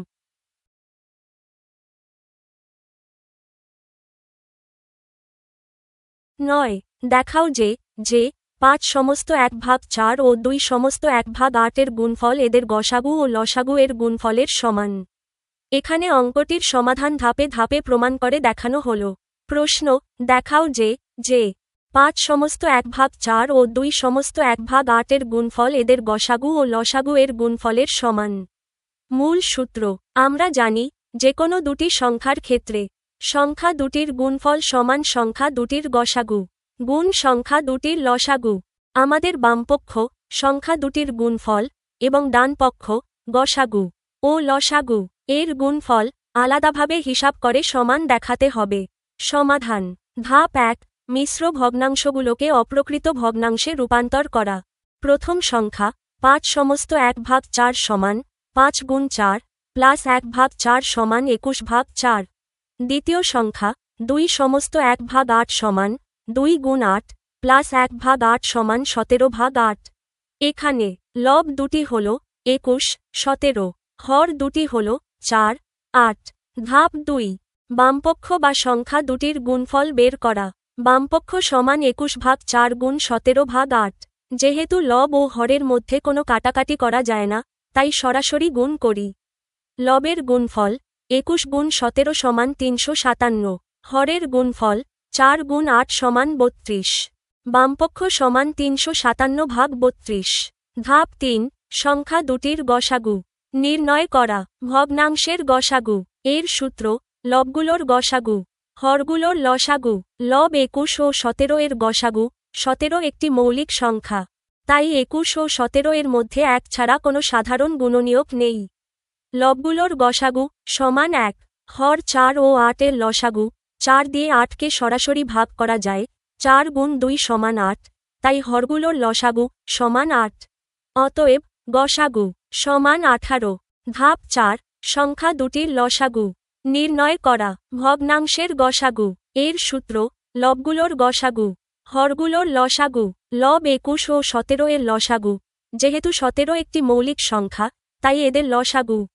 9. দেখাও যে 5 সমস্ত 1/4 ও 2 সমস্ত 1/8 এর গুণফল এদের গসাগু ও লসাগু এর গুণফলের সমান। এখানে অঙ্কটির সমাধান ধাপে ধাপে প্রমাণ করে দেখানো হল। প্রশ্ন, দেখাও যে 5 সমস্ত 1/4 ও 2 সমস্ত 1/8 এর গুণফল এদের গসাগু ও লসাগু এর গুণফলের সমান। মূল সূত্র, আমরা জানি যেকোনো দুটি সংখ্যার ক্ষেত্রে সংখ্যা দুটির গুণফল সমান সংখ্যা দুটির গসাগু গুণ সংখ্যা দুটির লসাগু। আমাদের বামপক্ষ সংখ্যা দুটির গুণফল এবং ডানপক্ষ গসাগু ও লসাগু এর গুণফল আলাদাভাবে হিসাব করে সমান দেখাতে হবে। সমাধান। ধাপ 1, মিশ্র ভগ্নাংশগুলোকে অপ্রকৃত ভগ্নাংশে রূপান্তর করা। প্রথম সংখ্যা 5 সমস্ত 1/4 সমান 5 গুণ 4 প্লাস 1/4 সমান 21/4। দ্বিতীয় সংখ্যা 2 সমস্ত 1/8 সমান 2 গুণ 8 প্লাস 1/8 সমান 17/8। এখানে লব দুটি হল 21 17, হর দুটি হল 4 8। ধাপ 2, বামপক্ষ বা সংখ্যা দুটির গুণফল বের করা। বামপক্ষ সমান 21/4 গুণ 17/8। যেহেতু লব ও হরের মধ্যে কোনো কাটাকাটি করা যায় না, তাই সরাসরি গুণ করি। লবের গুণফল 21 গুণ 17 সমান 357। হরের গুণফল 4 গুণ 8 সমান 32। বামপক্ষ সমান 357/32। ধাপ 3, সংখ্যা দুটির গসাগু নির্ণয় করা। ভগ্নাংশের গসাগু এর সূত্র, লবগুলোর গসাগু হরগুলোর লসাগু। লব 21 ও 17 এর গসাগু 17 একটি মৌলিক সংখ্যা, তাই 21 ও 17 এর মধ্যে 1 ছাড়া কোনো সাধারণ গুণনীয়ক নেই। লবগুলোর গসাগু সমান 1। হর 4 ও 8 এর লসাগু 4 দিয়ে 8কে সরাসরি ভাগ করা যায়, 4 গুণ 2 সমান 8, তাই হরগুলোর লসাগু সমান 8। অতএব গসাগু সমান 18। ধাপ 4, সংখ্যা দুটির লসাগু নির্ণয় করা ভগ্নাংশের গসাগু এর সূত্র লবগুলোর গসাগু হরগুলোর লসাগু লব 21 ও 17 এর লসাগু যেহেতু 17 একটি মৌলিক সংখ্যা তাই এদের লসাগু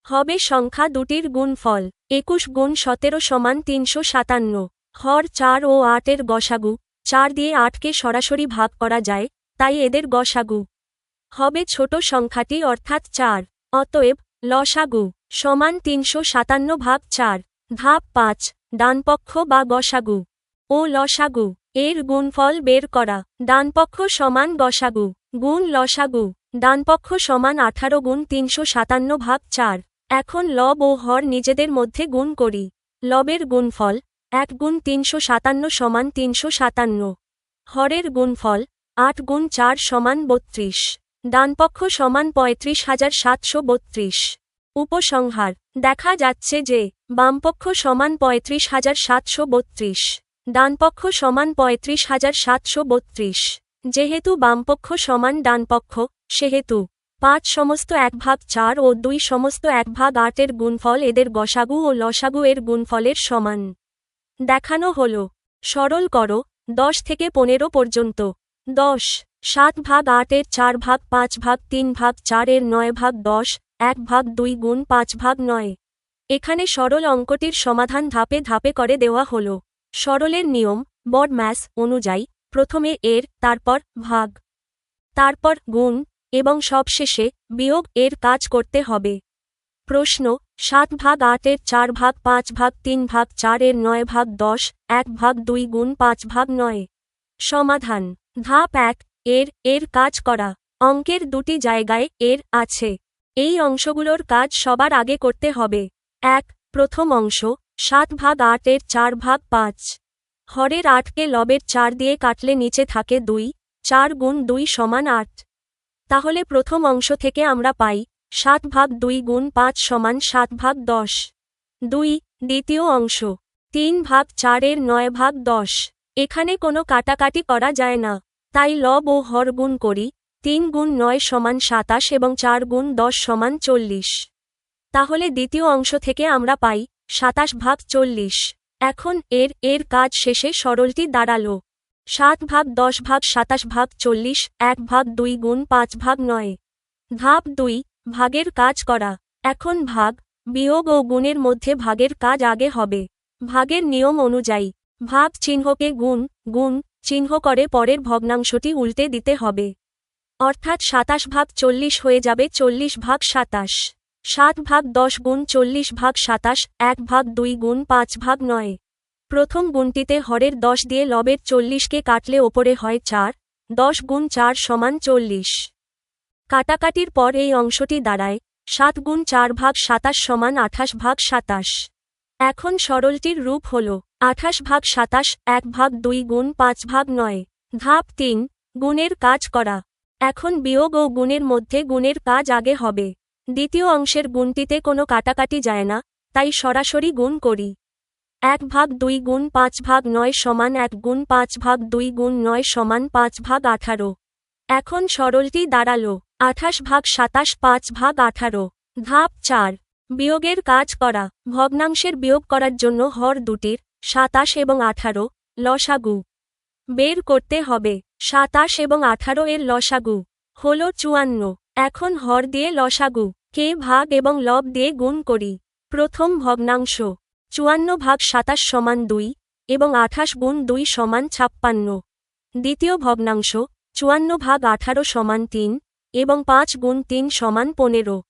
হবে সংখ্যা দুটির গুণফল 21 গুণ 17 সমান 357 হর 4 ও 8 এর গসাগু 4 দিয়ে 8কে সরাসরি ভাগ করা যায় তাই এদের গসাগু হবে ছোট সংখ্যাটি অর্থাৎ 4 অতএব লসাগু সমান 357 ভাগ 4 ধাপ 5 ডানপক্ষ বা গসাগু ও লসাগু এর গুণফল বের করা ডানপক্ষ সমান গসাগু গুণ লসাগু ডানপক্ষ সমান 18 গুণ 357 ভাগ 4 এখন লব ও হর নিজেদের মধ্যে গুণ করি লবের গুণফল 1 গুণ 357 সমান 357 হরের গুণফল 8 গুণ 4 সমান 32 ডানপক্ষ সমান 35,732 উপসংহার দেখা যাচ্ছে যে বামপক্ষ সমান 35,732 ডানপক্ষ সমান 35,732 যেহেতু বামপক্ষ সমান ডানপক্ষ সেহেতু 5 সমস্ত 1 ভাগ 4 ও 2 সমস্ত 1 ভাগ 8 এর গুণফল এদের গসাগু ও লসাগু এর গুণফলের সমান দেখানো হল সরল করো 10 থেকে 15 পর্যন্ত 10 7 ভাগ 8 এর 4 ভাগ 5 ভাগ 3 ভাগ 4 এর 9 ভাগ 10 1 ভাগ 2 গুণ 5 ভাগ 9 এখানে সরল অঙ্কটির সমাধান ধাপে ধাপে করে দেওয়া হল সরলের নিয়ম বড ম্যাথ অনুযায়ী প্রথমে এর তারপর ভাগ তারপর গুণ এবং সবশেষে বিয়োগ এর কাজ করতে হবে প্রশ্ন 7 ভাগ 8 এর 4 ভাগ 5 ভাগ 3 ভাগ 4 এর 9 ভাগ 10 1 ভাগ 2 গুণ 5 ভাগ 9 সমাধান ধাপ 1 এর কাজ করা অঙ্কের দুটি জায়গায় এর আছে এই অংশগুলোর কাজ সবার আগে করতে হবে 1 প্রথম অংশ 7 ভাগ 8 এর 4 ভাগ 5 হরের 8কে লবের 4 দিয়ে কাটলে নিচে থাকে 2 4 গুণ 2 সমান 8 তাহলে প্রথম অংশ থেকে আমরা পাই 7 ভাগ 2 গুণ 5 সমান 7 ভাগ 10 2 দ্বিতীয় অংশ 3 ভাগ 4 এর 9 ভাগ 10 এখানে কোনো কাটাকাটি করা যায় না তাই লব ও হর গুণ করি 3 গুণ 9 সমান 27 এবং 4 গুণ 10 সমান 40 তাহলে দ্বিতীয় অংশ থেকে আমরা পাই 27 ভাগ 40 এখন এর কাজ শেষে সরলটি দাঁড়ালো 7 ভাগ 10 ভাগ 27 ভাগ 40 1 ভাগ 2 গুণ 5 ভাগ 9 ধাপ 2 ভাগের কাজ করা এখন ভাগ বিয়োগ ও গুণের মধ্যে ভাগের কাজ আগে হবে ভাগের নিয়ম অনুযায়ী ভাগ চিহ্নকে গুণ চিহ্ন করে পরের ভগ্নাংশটি উল্টে দিতে হবে অর্থাৎ 27 ভাগ 40 হয়ে যাবে 40 ভাগ 27 7 ভাগ 10 গুণ 40 ভাগ 27 1 ভাগ 2 গুণ 5 ভাগ 9 প্রথম গুণটিতে হরের 10 দিয়ে লবের 40কে কাটলে ওপরে হয় 4 10 গুণ 4 সমান 40 কাটাকাটির পর এই অংশটি দাঁড়ায় 7 গুণ 4 ভাগ 27 সমান 28 ভাগ 27 এখন সরলটির রূপ হল 28 ভাগ 27 1 ভাগ 2 গুণ 5 ভাগ 9 ধাপ 3 গুণের কাজ করা এখন বিয়োগ ও গুণের মধ্যে গুণের কাজ আগে হবে দ্বিতীয় অংশের গুণটিতে কোনো কাটাকাটি যায় না তাই সরাসরি গুণ করি 1 ভাগ 2 গুণ 5 ভাগ 9 সমান 1 গুণ 5 ভাগ 2 গুণ 9 সমান 5 ভাগ 18 এখন সরলটি দাঁড়ালো 28 ভাগ 27 5 ভাগ 18 ধাপ 4 বিয়োগের কাজ করা ভগ্নাংশের বিয়োগ করার জন্য হর দুটির 27 এবং 18 লসাগু বের করতে হবে 27 এবং 18 এর লসাগু হল 54 এখন হর দিয়ে লসাগু কে ভাগ এবং লব দিয়ে গুণ করি প্রথম ভগ্নাংশ 54 ভাগ 27 সমান 2 এবং 28 গুণ 2 সমান 56 দ্বিতীয় ভগ্নাংশ 54 ভাগ 18 সমান 3 এবং 5 গুণ 3 সমান 15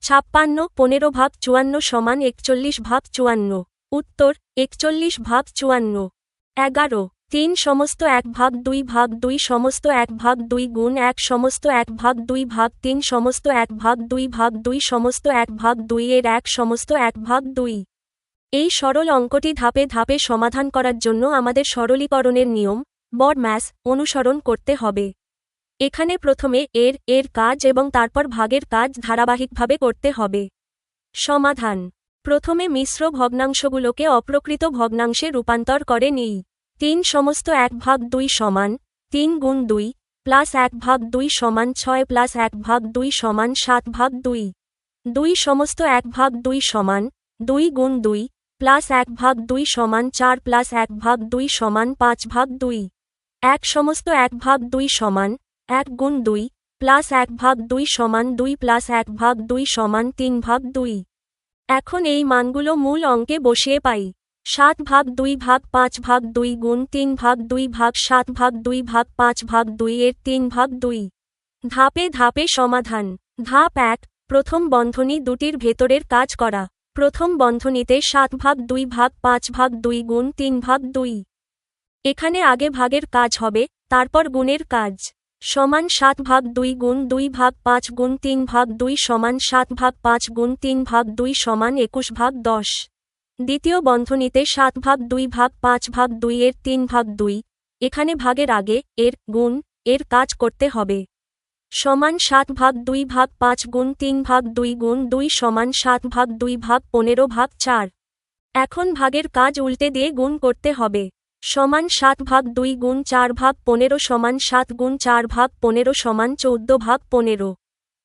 56 15 ভাগ 54 সমান 41 ভাগ 54 উত্তর 41 ভাগ 54 11 3 সমস্ত 1 ভাগ 2 ভাগ 2 সমস্ত 1 ভাগ 2 গুণ 1 সমস্ত 1 ভাগ 2 ভাগ 3 সমস্ত 1 ভাগ 2 ভাগ 2 সমস্ত 1 ভাগ 2 এর 1 সমস্ত 1 ভাগ 2 এই সরল অঙ্কটি ধাপে ধাপে সমাধান করার জন্য আমাদের সরলীকরণের নিয়ম বড ম্যাথ অনুসরণ করতে হবে এখানে প্রথমে এর কাজ এবং তারপর ভাগের কাজ ধারাবাহিকভাবে করতে হবে সমাধান প্রথমে মিশ্র ভগ্নাংশগুলোকে অপ্রকৃত ভগ্নাংশে রূপান্তর করে নিই 3 সমস্ত 1 ভাগ 2 সমান 3 গুণ 2 প্লাস 1 ভাগ 2 সমান 6 প্লাস 1 ভাগ 2 সমান 7 ভাগ 2 2 সমস্ত 1 ভাগ 2 সমান 2 গুণ 2 প্লাস 1/2 সমান 4 প্লাস 1/2 সমান 5/2 1 সমস্ত 1/2 সমান 1 গুণ 2 প্লাস 1/2 সমান 2 প্লাস 1/2 সমান 3/2 এখন এই মানগুলো মূল অঙ্কে বসিয়ে পাই 7/2/5/2 গুণ 3/2/7/2/5/2 এর 3/2 ধাপে ধাপে সমাধান। ধাপ 1 প্রথম বন্ধনী দুটির ভেতরের কাজ করা। প্রথম বন্ধনীতে 7/2/5/2 গুণ 3/2 এখানে আগে ভাগের কাজ হবে, তারপর গুণের কাজ। সমান 7/2 গুণ 2/5 গুণ 3/2 সমান 7/5 গুণ 3/2 সমান 21/10। দ্বিতীয় বন্ধনীতে 7/2/5/2 এর 3/2 এখানে ভাগের আগে এর গুণ এর কাজ করতে হবে। সমান 7/2/5 গুণ 3/2 গুণ 2 সমান 7/2/15/4। এখন ভাগের কাজ উল্টে দিয়ে গুণ করতে হবে। সমান 7/2 গুণ 4/15 সমান 7 গুণ 4/15 সমান 14/15।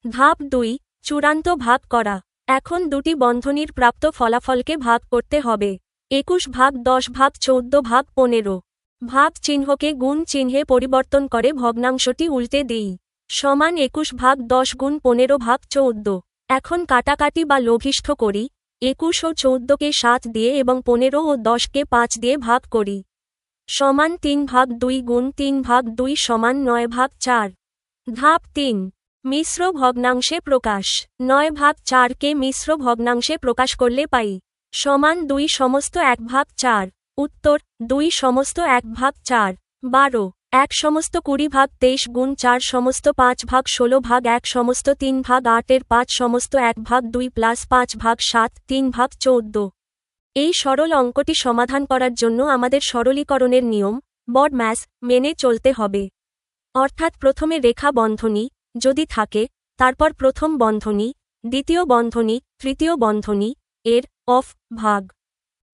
ধাপ 2 চূড়ান্ত ভাগ করা। এখন দুটি বন্ধনীর প্রাপ্ত ফলাফলকে ভাগ করতে হবে। 21/10/14/15 ভাগ চিহ্নকে গুণ চিহ্নে পরিবর্তন করে ভগ্নাংশটি উল্টে দিই। সমান 21/10 গুণ 15/14। এখন কাটাকাটি বা লঘিষ্ঠ করি। 21 ও 14কে 7 দিয়ে এবং 15 ও 10কে 5 দিয়ে ভাগ করি। সমান 3/2 গুণ 3/2 সমান 9/4। ধাপ 3 মিশ্র ভগ্নাংশে প্রকাশ। 9/4কে মিশ্র ভগ্নাংশে প্রকাশ করলে পাই। সমান 2 সমস্ত 1/4। উত্তর 2 সমস্ত 1/4 12। 1 সমস্ত 20/23 গুণ 4 সমস্ত 5/16 1 সমস্ত 3/8 এর 5 সমস্ত 1/2 প্লাস 5/7 3/14। এই সরল অঙ্কটি সমাধান করার জন্য আমাদের সরলীকরণের নিয়ম BODMAS মেনে চলতে হবে। অর্থাৎ প্রথমে রেখা বন্ধনী যদি থাকে, তারপর প্রথম বন্ধনী, দ্বিতীয় বন্ধনী, তৃতীয় বন্ধনী এর অফ ভাগ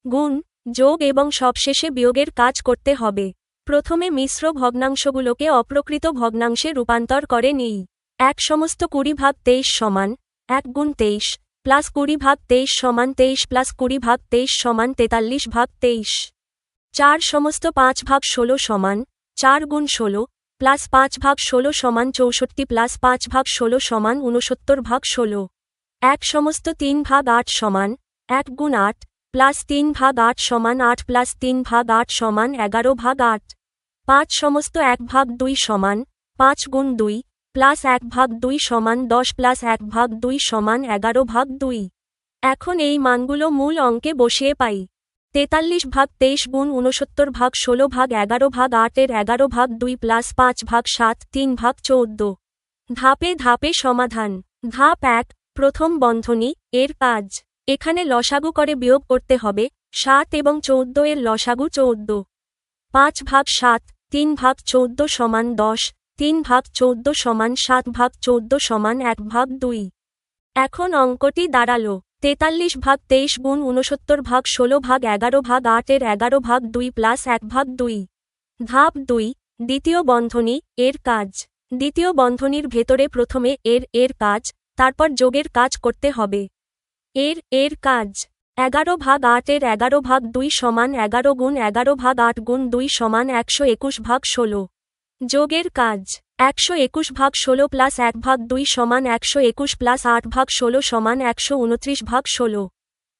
গুণ যোগ এবং সবশেষে বিয়োগের কাজ করতে হবে। প্রথমে মিশ্র ভগ্নাংশগুলোকে অপ্রকৃত ভগ্নাংশে রূপান্তর করে নিই। 1 সমস্ত 20/23 সমান 1 গুণ 23 প্লাস 20/23 সমান 23 প্লাস 20/23 সমান 43/23। 4 সমস্ত 5/16 সমান 4 গুণ 16 প্লাস 5/16 সমান 64 প্লাস 5/16 সমান 69/16। 1 সমস্ত 3/8 সমান 1 গুণ 8 প্লাস 3/8 সমান 8 প্লাস 3/8 সমান 11/8। 5 সমস্ত 1/2 সমান 5 গুণ 2 প্লাস 1/2 সমান 10 প্লাস 1/2 সমান 11/2। এখন এই মানগুলো মূল অঙ্কে বসিয়ে পাই। 43/23 গুণ 69/16/11/8 এর 11/2 প্লাস 5/7 3/14। ধাপে ধাপে সমাধান। ধাপ 1 প্রথম বন্ধনী এর কাজ। এখানে লসাগু করে বিয়োগ করতে হবে। 7 এবং 14 এর লসাগু 14। 5/7 3/14 সমান 10 3/14 সমান 7/14 সমান 1/2। এখন অঙ্কটি দাঁড়ালো 43/23 গুণ 69/16/11/8 এর 11/2 প্লাস 1/2। ধাপ 2 দ্বিতীয় বন্ধনী এর কাজ। দ্বিতীয় বন্ধনীর ভেতরে প্রথমে এর কাজ, তারপর যোগের কাজ করতে হবে। এর কাজ 11/8 এর 11/2 সমান 11 গুণ 11/8 গুণ 2 সমান 121/16। যোগের কাজ 121/16 প্লাস 1/2 সমান 121 প্লাস 8/16 সমান 129/16।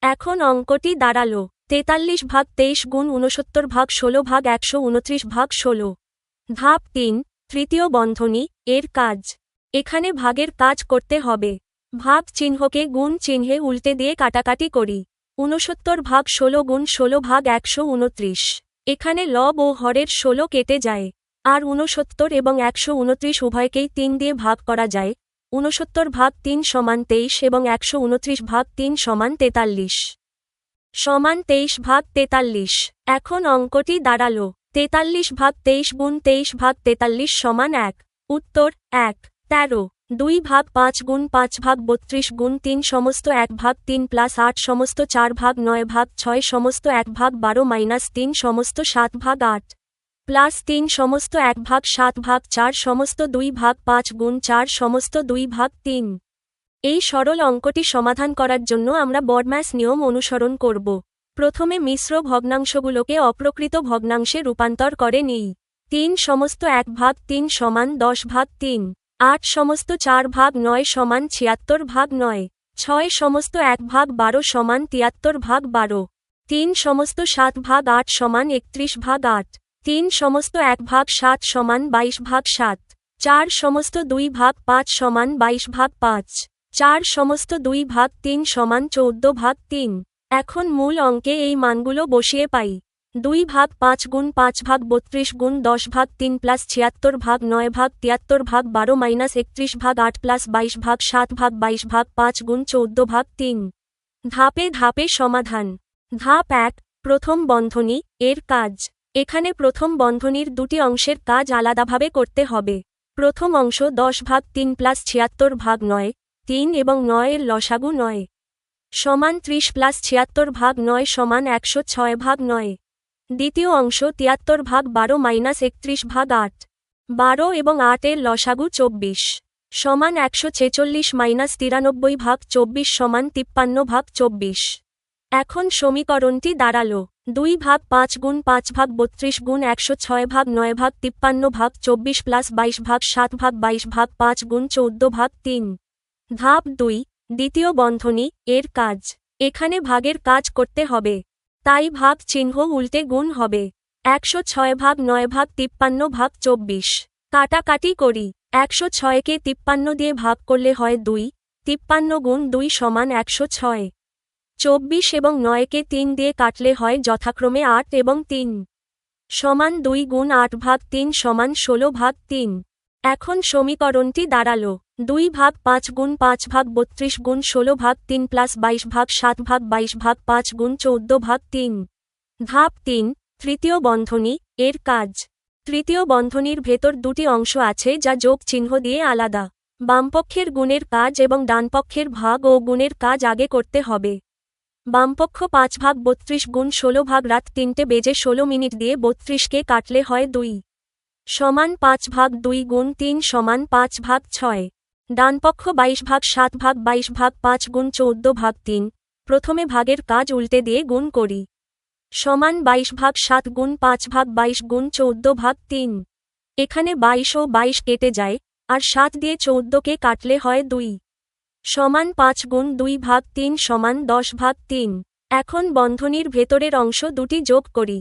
এখন অঙ্কটি দাঁড়ালো 43/23 গুণ 69/16/129/16। ধাপ 3 তৃতীয় বন্ধনী এর কাজ। এখানে ভাগের কাজ করতে হবে। ভাগ চিহ্নকে গুণ চিহ্নে উল্টে দিয়ে কাটাকাটি করি। 69/16 গুণ 16/129। এখানে লব ও হরের 16 কেটে যায়। আর 69 এবং 129 উভয়কেই 3 দিয়ে ভাগ করা যায়। 69/3 সমান 23 এবং 129/3 সমান 43। সমান 23/43। এখন অঙ্কটি দাঁড়ালো 43/23 গুণ 23/43 সমান 1। উত্তর 1 13। 2/5 গুণ 5/32 গুণ 3 সমস্ত 1/3 প্লাস 8 সমস্ত 4/9/6 সমস্ত 1/12 মাইনাস 3 সমস্ত 7/8 প্লাস 3 সমস্ত 1/7/4 সমস্ত 2/5 গুণ 4 সমস্ত 2/3। এই সরল অঙ্কটি সমাধান করার জন্য আমরা বডম্যাস নিয়ম অনুসরণ করব। প্রথমে মিশ্র ভগ্নাংশগুলোকে অপ্রকৃত ভগ্নাংশে রূপান্তর করে নিই। 3 সমস্ত 1/3 সমান 10/3, 8 সমস্ত 4/9 সমান 76/9, 6 সমস্ত 1/12 সমান 73/12, 3 সমস্ত 7/8 সমান 31/8, 3 সমস্ত 1/7 সমান 22/7, 4 সমস্ত 2/5 সমান 22/5, 4 সমস্ত 2/3 সমান 14/3। এখন মূল অঙ্কে এই মানগুলো বসিয়ে পাই। 2/5 গুণ 5/32 গুণ 10/3 প্লাস 76/9/73/12 মাইনাস 31/8 প্লাস 22/7/22/5 গুণ 14/3। ধাপে ধাপে সমাধান। ধাপ 1, প্রথম বন্ধনী, এর কাজ। এখানে প্রথম বন্ধনীর দুটি অংশের কাজ আলাদাভাবে করতে হবে। প্রথম অংশ 10/3 প্লাস 76/9, 3 এবং 9 এর লসাগু 9 সমান 30 প্লাস 76/9 সমান 106/9। দ্বিতীয় অংশ 73/12 মাইনাস 31/8, 12 এবং 8 এর লসাগু 24 সমান 146 মাইনাস 93/24 সমান 53/24। এখন সমীকরণটি দাঁড়ালো 2/5 গুণ 5/32 গুণ 106/9/53/24 প্লাস 22/7/22/5 গুণ 14/3। ধাপ 2, দ্বিতীয় বন্ধনী, এর কাজ। এখানে ভাগের কাজ করতে হবে, তাই ভাগ চিহ্ন উল্টে গুণ হবে। 106/9/53/24 কাটাকাটি করি। 106কে 53 দিয়ে ভাগ করলে হয় 2, 53 গুণ 2 সমান 106। 24 এবং 9কে 3 দিয়ে কাটলে হয় যথাক্রমে 8 এবং 3 সমান 2 গুণ 8/3 সমান 16/3। এখন সমীকরণটি দাঁড়ালো 2/5 গুণ 5/32 গুণ 16/3 প্লাস 22/7/22/5 গুণ 14/3। ধাপ 3, তৃতীয় বন্ধনী, এর কাজ। তৃতীয় বন্ধনীর ভেতর দুটি অংশ আছে যা যোগ চিহ্ন দিয়ে আলাদা। বামপক্ষের গুণের কাজ এবং ডানপক্ষের ভাগ ও গুণের কাজ আগে করতে হবে। বামপক্ষ 5/32 গুণ 16 3টে বেজে 16 মিনিট দিয়ে 32কে কাটলে হয় 2 সমান 5/2 গুণ 3 সমান 5/6। ডানপক্ষ 22/7/22/5 গুণ 14/3। প্রথমে ভাগের কাজ উল্টে দিয়ে গুণ করি। সমান 22/7 গুণ 5/22 গুণ 14/3। এখানে 22 ও 22 কেটে যায়, আর 7 দিয়ে 14কে কাটলে হয় 2 সমান 5 গুণ 2/3 সমান 10/3। এখন বন্ধনীর ভেতরের অংশ দুটি যোগ করি।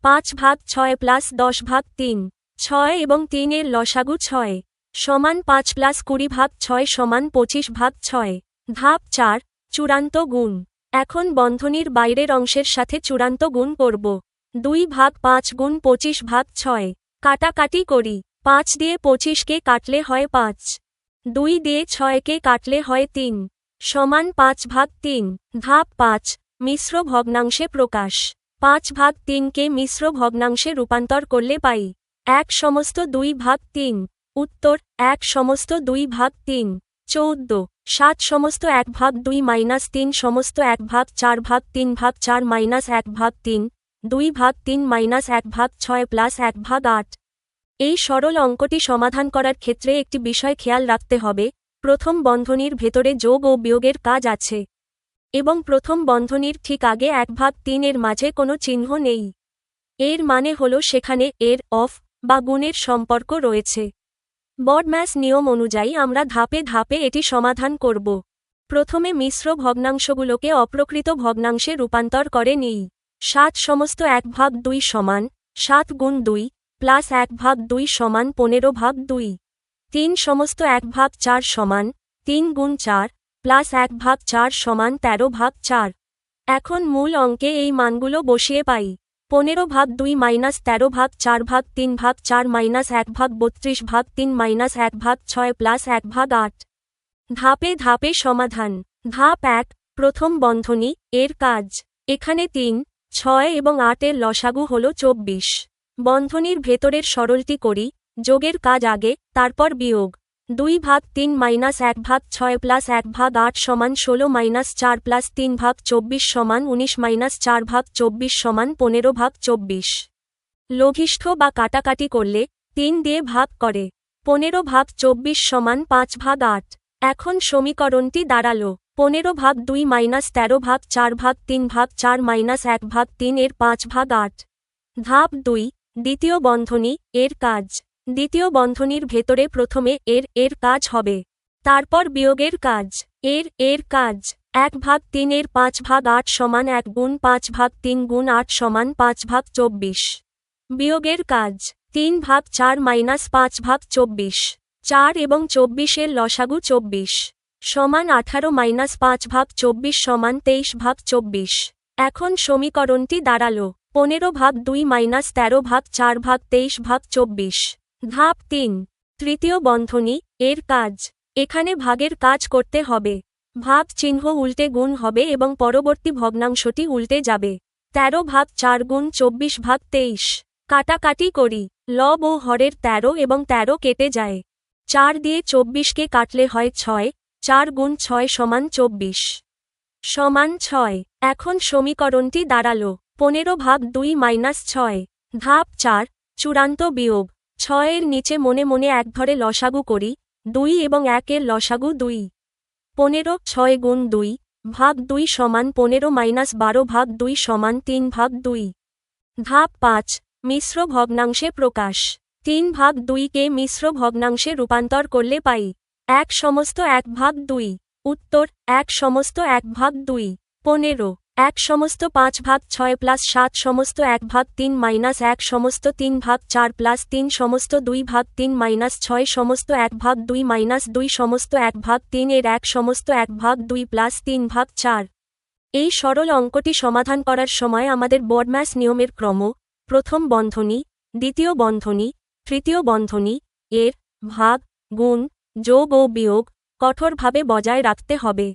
5/6 প্লাস 10/3, 6 এবং 3 এর লসাগু 6 সমান 5 প্লাস 20/6 সমান 25/6। ধাপ 4, চূড়ান্ত গুণ। এখন বন্ধনীর বাইরের অংশের সাথে চূড়ান্ত গুণ করব। 2/5 গুণ 25/6 কাটাকাটি করি। 5 দিয়ে 25কে কাটলে হয় 5, 2 দিয়ে 6কে কাটলে হয় 3 সমান 5/3। ধাপ 5, মিশ্র ভগ্নাংশে প্রকাশ। 5/3কে মিশ্র ভগ্নাংশে রূপান্তর করলে পাই 1 সমস্ত 2/3। উত্তর 1 সমস্ত 2/3। 14, 7 সমস্ত 1/2 মাইনাস 3 সমস্ত 1/4/3/4 মাইনাস 1/3, 2/3 মাইনাস 1/6 প্লাস 1/8। এই সরল অঙ্কটি সমাধান করার ক্ষেত্রে একটি বিষয় খেয়াল রাখতে হবে, প্রথম বন্ধনীর ভেতরে যোগ ও বিয়োগের কাজ আছে এবং প্রথম বন্ধনীর ঠিক আগে 1/3 এর মাঝে কোনো চিহ্ন নেই। এর মানে হল সেখানে এর অফ বা গুণের সম্পর্ক রয়েছে। বডম্যাস নিয়ম অনুযায়ী আমরা ধাপে ধাপে এটি সমাধান করব। প্রথমে মিশ্র ভগ্নাংশগুলোকে অপ্রকৃত ভগ্নাংশে রূপান্তর করে নিই। 7 সমস্ত 1/2 সমান 7 গুণ 2 প্লাস 1/2 সমান 15/2। 3 সমস্ত 1/4 সমান 3 গুণ 4 প্লাস 1/4 সমান 13/4। এখন মূল অঙ্কে এই মানগুলো বসিয়ে পাই। 15/2 মাইনাস 13/4/3/4 মাইনাস 1/32/3 মাইনাস 1/6 প্লাস 1/8। ধাপে ধাপে সমাধান। ধাপ 1, প্রথম বন্ধনী, এর কাজ। এখানে 3, 6 এবং 8 এর লসাগু হল 24। বন্ধনীর ভেতরের সরলটি করি, যোগের কাজ আগে, তারপর বিয়োগ। 2/3 মাইনাস 1/6 প্লাস 1/8 সমান 16 মাইনাস 4 প্লাস 3/24 সমান 19 মাইনাস 4/24 সমান 15/24। লঘিষ্ঠ বা কাটাকাটি করলে 3 দিয়ে ভাগ করে 15/24 সমান 5/8। এখন সমীকরণটি দাঁড়ালো 15/2 মাইনাস 13/4/3/4 -1/3 এর 5/8। ধাপ 2 দ্বিতীয় বন্ধনী এর কাজ। দ্বিতীয় বন্ধনীর ভেতরে প্রথমে এর কাজ হবে, তারপর বিয়োগের কাজ। এর কাজ 1/3 এর 5/8 সমান 1 গুণ 5/3 গুণ 8 সমান 5/24। বিয়োগের কাজ 3/4 মাইনাস 5/24। 4 এবং 24 এর লসাগু 24 সমান 18 মাইনাস 5/24 সমান 23/24। এখন সমীকরণটি দাঁড়ালো 15/2 মাইনাস 13/4/23/24। ধাপ 3 তৃতীয় বন্ধনী এর কাজ। এখানে ভাগের কাজ করতে হবে। ভাগ চিহ্ন উল্টে গুণ হবে এবং পরবর্তী ভগ্নাংশটি উল্টে যাবে। 13/4 গুণ 24/23। কাটাকাটি করি। লব ও হরের 13 এবং 13 কেটে যায়। 4 দিয়ে 24কে কাটলে হয় 6। 4 গুণ 6 সমান 24 সমান 6। এখন সমীকরণটি দাঁড়ালো 15/2 মাইনাস 6। ধাপ 4 চূড়ান্ত বিয়োগ। 6 এর নিচে মনে মনে এক ধরে লসাগু করি। 2 এবং 1 এর লসাগু 2। 15 6 গুণ 2 ভাগ 2 সমান 15 মাইনাস 12/2 সমান 3/2। ধাপ 5 মিশ্র ভগ্নাংশে প্রকাশ। 3/2 কে মিশ্র ভগ্নাংশে রূপান্তর করলে পাই 1/2। উত্তর 1/1/2। 15 1/5/6 plus 7/1/3 minus 1/3/4 plus 3/2/3 minus 6/1/2 minus 2/1/3 এর 1/1/2 প্লাস 3/4। এই সরল অঙ্কটি সমাধান করার সময় আমাদের বডম্যাস নিয়মের ক্রম প্রথম বন্ধনী, দ্বিতীয় বন্ধনী, তৃতীয় বন্ধনী এর ভাগ, গুণ, যোগ ও বিয়োগ কঠোরভাবে বজায় রাখতে হবে।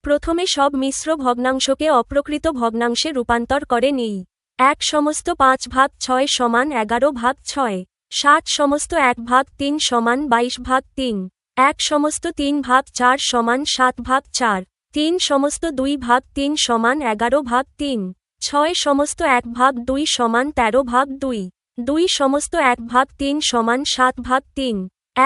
প্রথমে সব মিশ্র ভগ্নাংশকে অপ্রকৃত ভগ্নাংশে রূপান্তর করে নিই। 1/5/6 সমান 11/6। 7/1/3 সমান 22/3। 1/3/4 সমান 7/4। 3/2/3 সমান 11/3। 6/1/2 সমান 13/2। 2/1/3 সমান 7/3।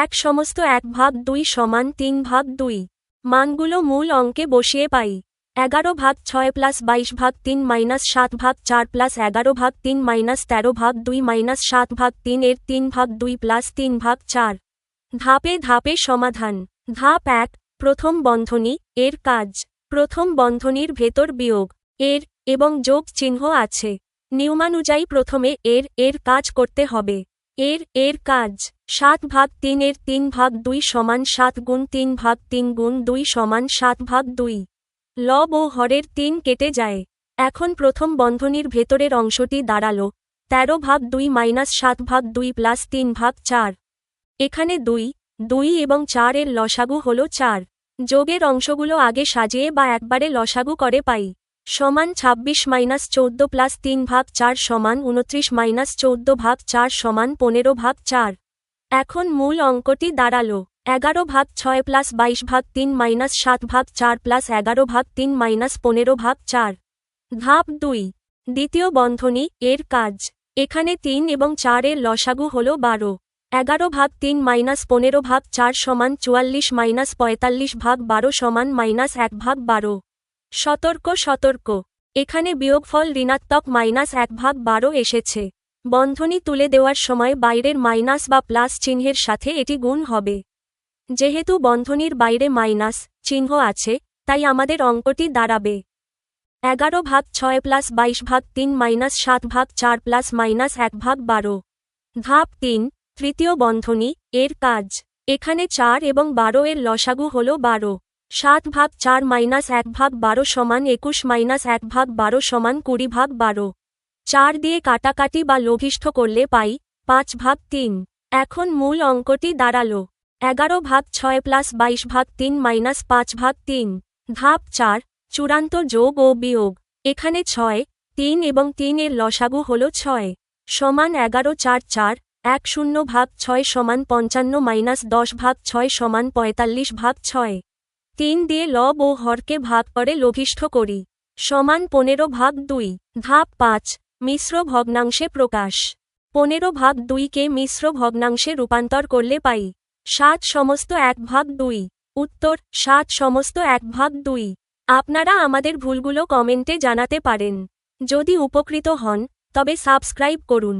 1/1/2 সমান 3/2। মানগুলো মূল অঙ্কে বসিয়ে পাই। 11/6 plus 22/3 minus 7/4 plus 11/3 minus 13/2 minus 7/3 এর 3/2 প্লাস 3/4। ধাপে ধাপে সমাধান। ধাপ 1 প্রথম বন্ধনী এর কাজ। প্রথম বন্ধনীর ভেতর বিয়োগ এবং যোগ চিহ্ন আছে। নিয়মানুযায়ী প্রথমে এর কাজ করতে হবে। এর কাজ 7/3 এর 3/2 সমান 7 গুণ 3/3 গুণ 2 সমান 7/2। লব ও হরের 3 কেটে যায়। এখন প্রথম বন্ধনীর ভেতরের অংশটি দাঁড়ালো 13/2 মাইনাস 7/2 প্লাস 3/4। এখানে 2 এবং 4 এর লসাগু হল 4। যোগের অংশগুলো আগে সাজিয়ে বা একবারে লসাগু করে পাই। সমান 26 মাইনাস 14 প্লাস 3/4 সমান 29 মাইনাস 14/4 সমান 15/4। এখন মূল অঙ্কটি দাঁড়ালো 11/6 প্লাস 22/3 মাইনাস 7/4 প্লাস 11/3 মাইনাস 15/4। ধাপ 2 দ্বিতীয় বন্ধনী এর কাজ। এখানে 3 এবং 4 এর লসাগু হল 12। 11/3 মাইনাস 15/4 সমান 44 মাইনাস 45/12 সমান মাইনাস 1/12। সতর্ক এখানে বিয়োগফল ঋণাত্মক মাইনাস 1/12 এসেছে। বন্ধনী তুলে দেওয়ার সময় বাইরের মাইনাস বা প্লাস চিহ্নের সাথে এটি গুণ হবে। যেহেতু বন্ধনীর বাইরে মাইনাস চিহ্ন আছে, তাই আমাদের অঙ্কটি দাঁড়াবে 11/6 প্লাস 22/3 মাইনাস 7/4 প্লাস মাইনাস 1/12। ধাপ 3 তৃতীয় বন্ধনী এর কাজ। এখানে 4 এবং 12 এর লসাগু হল 12। 7/4 মাইনাস 1/12 সমান 21 মাইনাস 1/12 সমান 20/12। 4 দিয়ে কাটাকাটি বা লঘিষ্ঠ করলে পাই 5/3। এখন মূল অঙ্কটি দাঁড়ালো 11/6 প্লাস 22/3 মাইনাস 5/3। ধাপ 4 চূড়ান্ত যোগ ও বিয়োগ। এখানে 6, 3 এবং 3 এর লসাগু হল 6। সমান 11/4 10/6 সমান 55 মাইনাস 10/6 সমান 45/6। 3 দিয়ে লব ও হরকে ভাগ করে লঘিষ্ঠ করি। সমান 15/2। ধাপ 5 মিশ্র ভগ্নাংশে প্রকাশ। 15/2 কে মিশ্র ভগ্নাংশে রূপান্তর করলে পাই 7/1/2। উত্তর 7 সমস্ত 1/2। আপনারা আমাদের ভুলগুলো কমেন্টে জানাতে পারেন। যদি উপকৃত হন তবে সাবস্ক্রাইব করুন,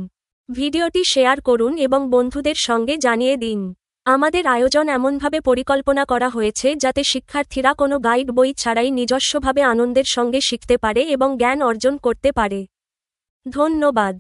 ভিডিওটি শেয়ার করুন এবং বন্ধুদের সঙ্গে জানিয়ে দিন। আমাদের আয়োজন এমনভাবে পরিকল্পনা করা হয়েছে যাতে শিক্ষার্থীরা কোনো গাইড বই ছাড়াই নিজস্বভাবে আনন্দের সঙ্গে শিখতে পারে এবং জ্ঞান অর্জন করতে পারে। ধন্যবাদ।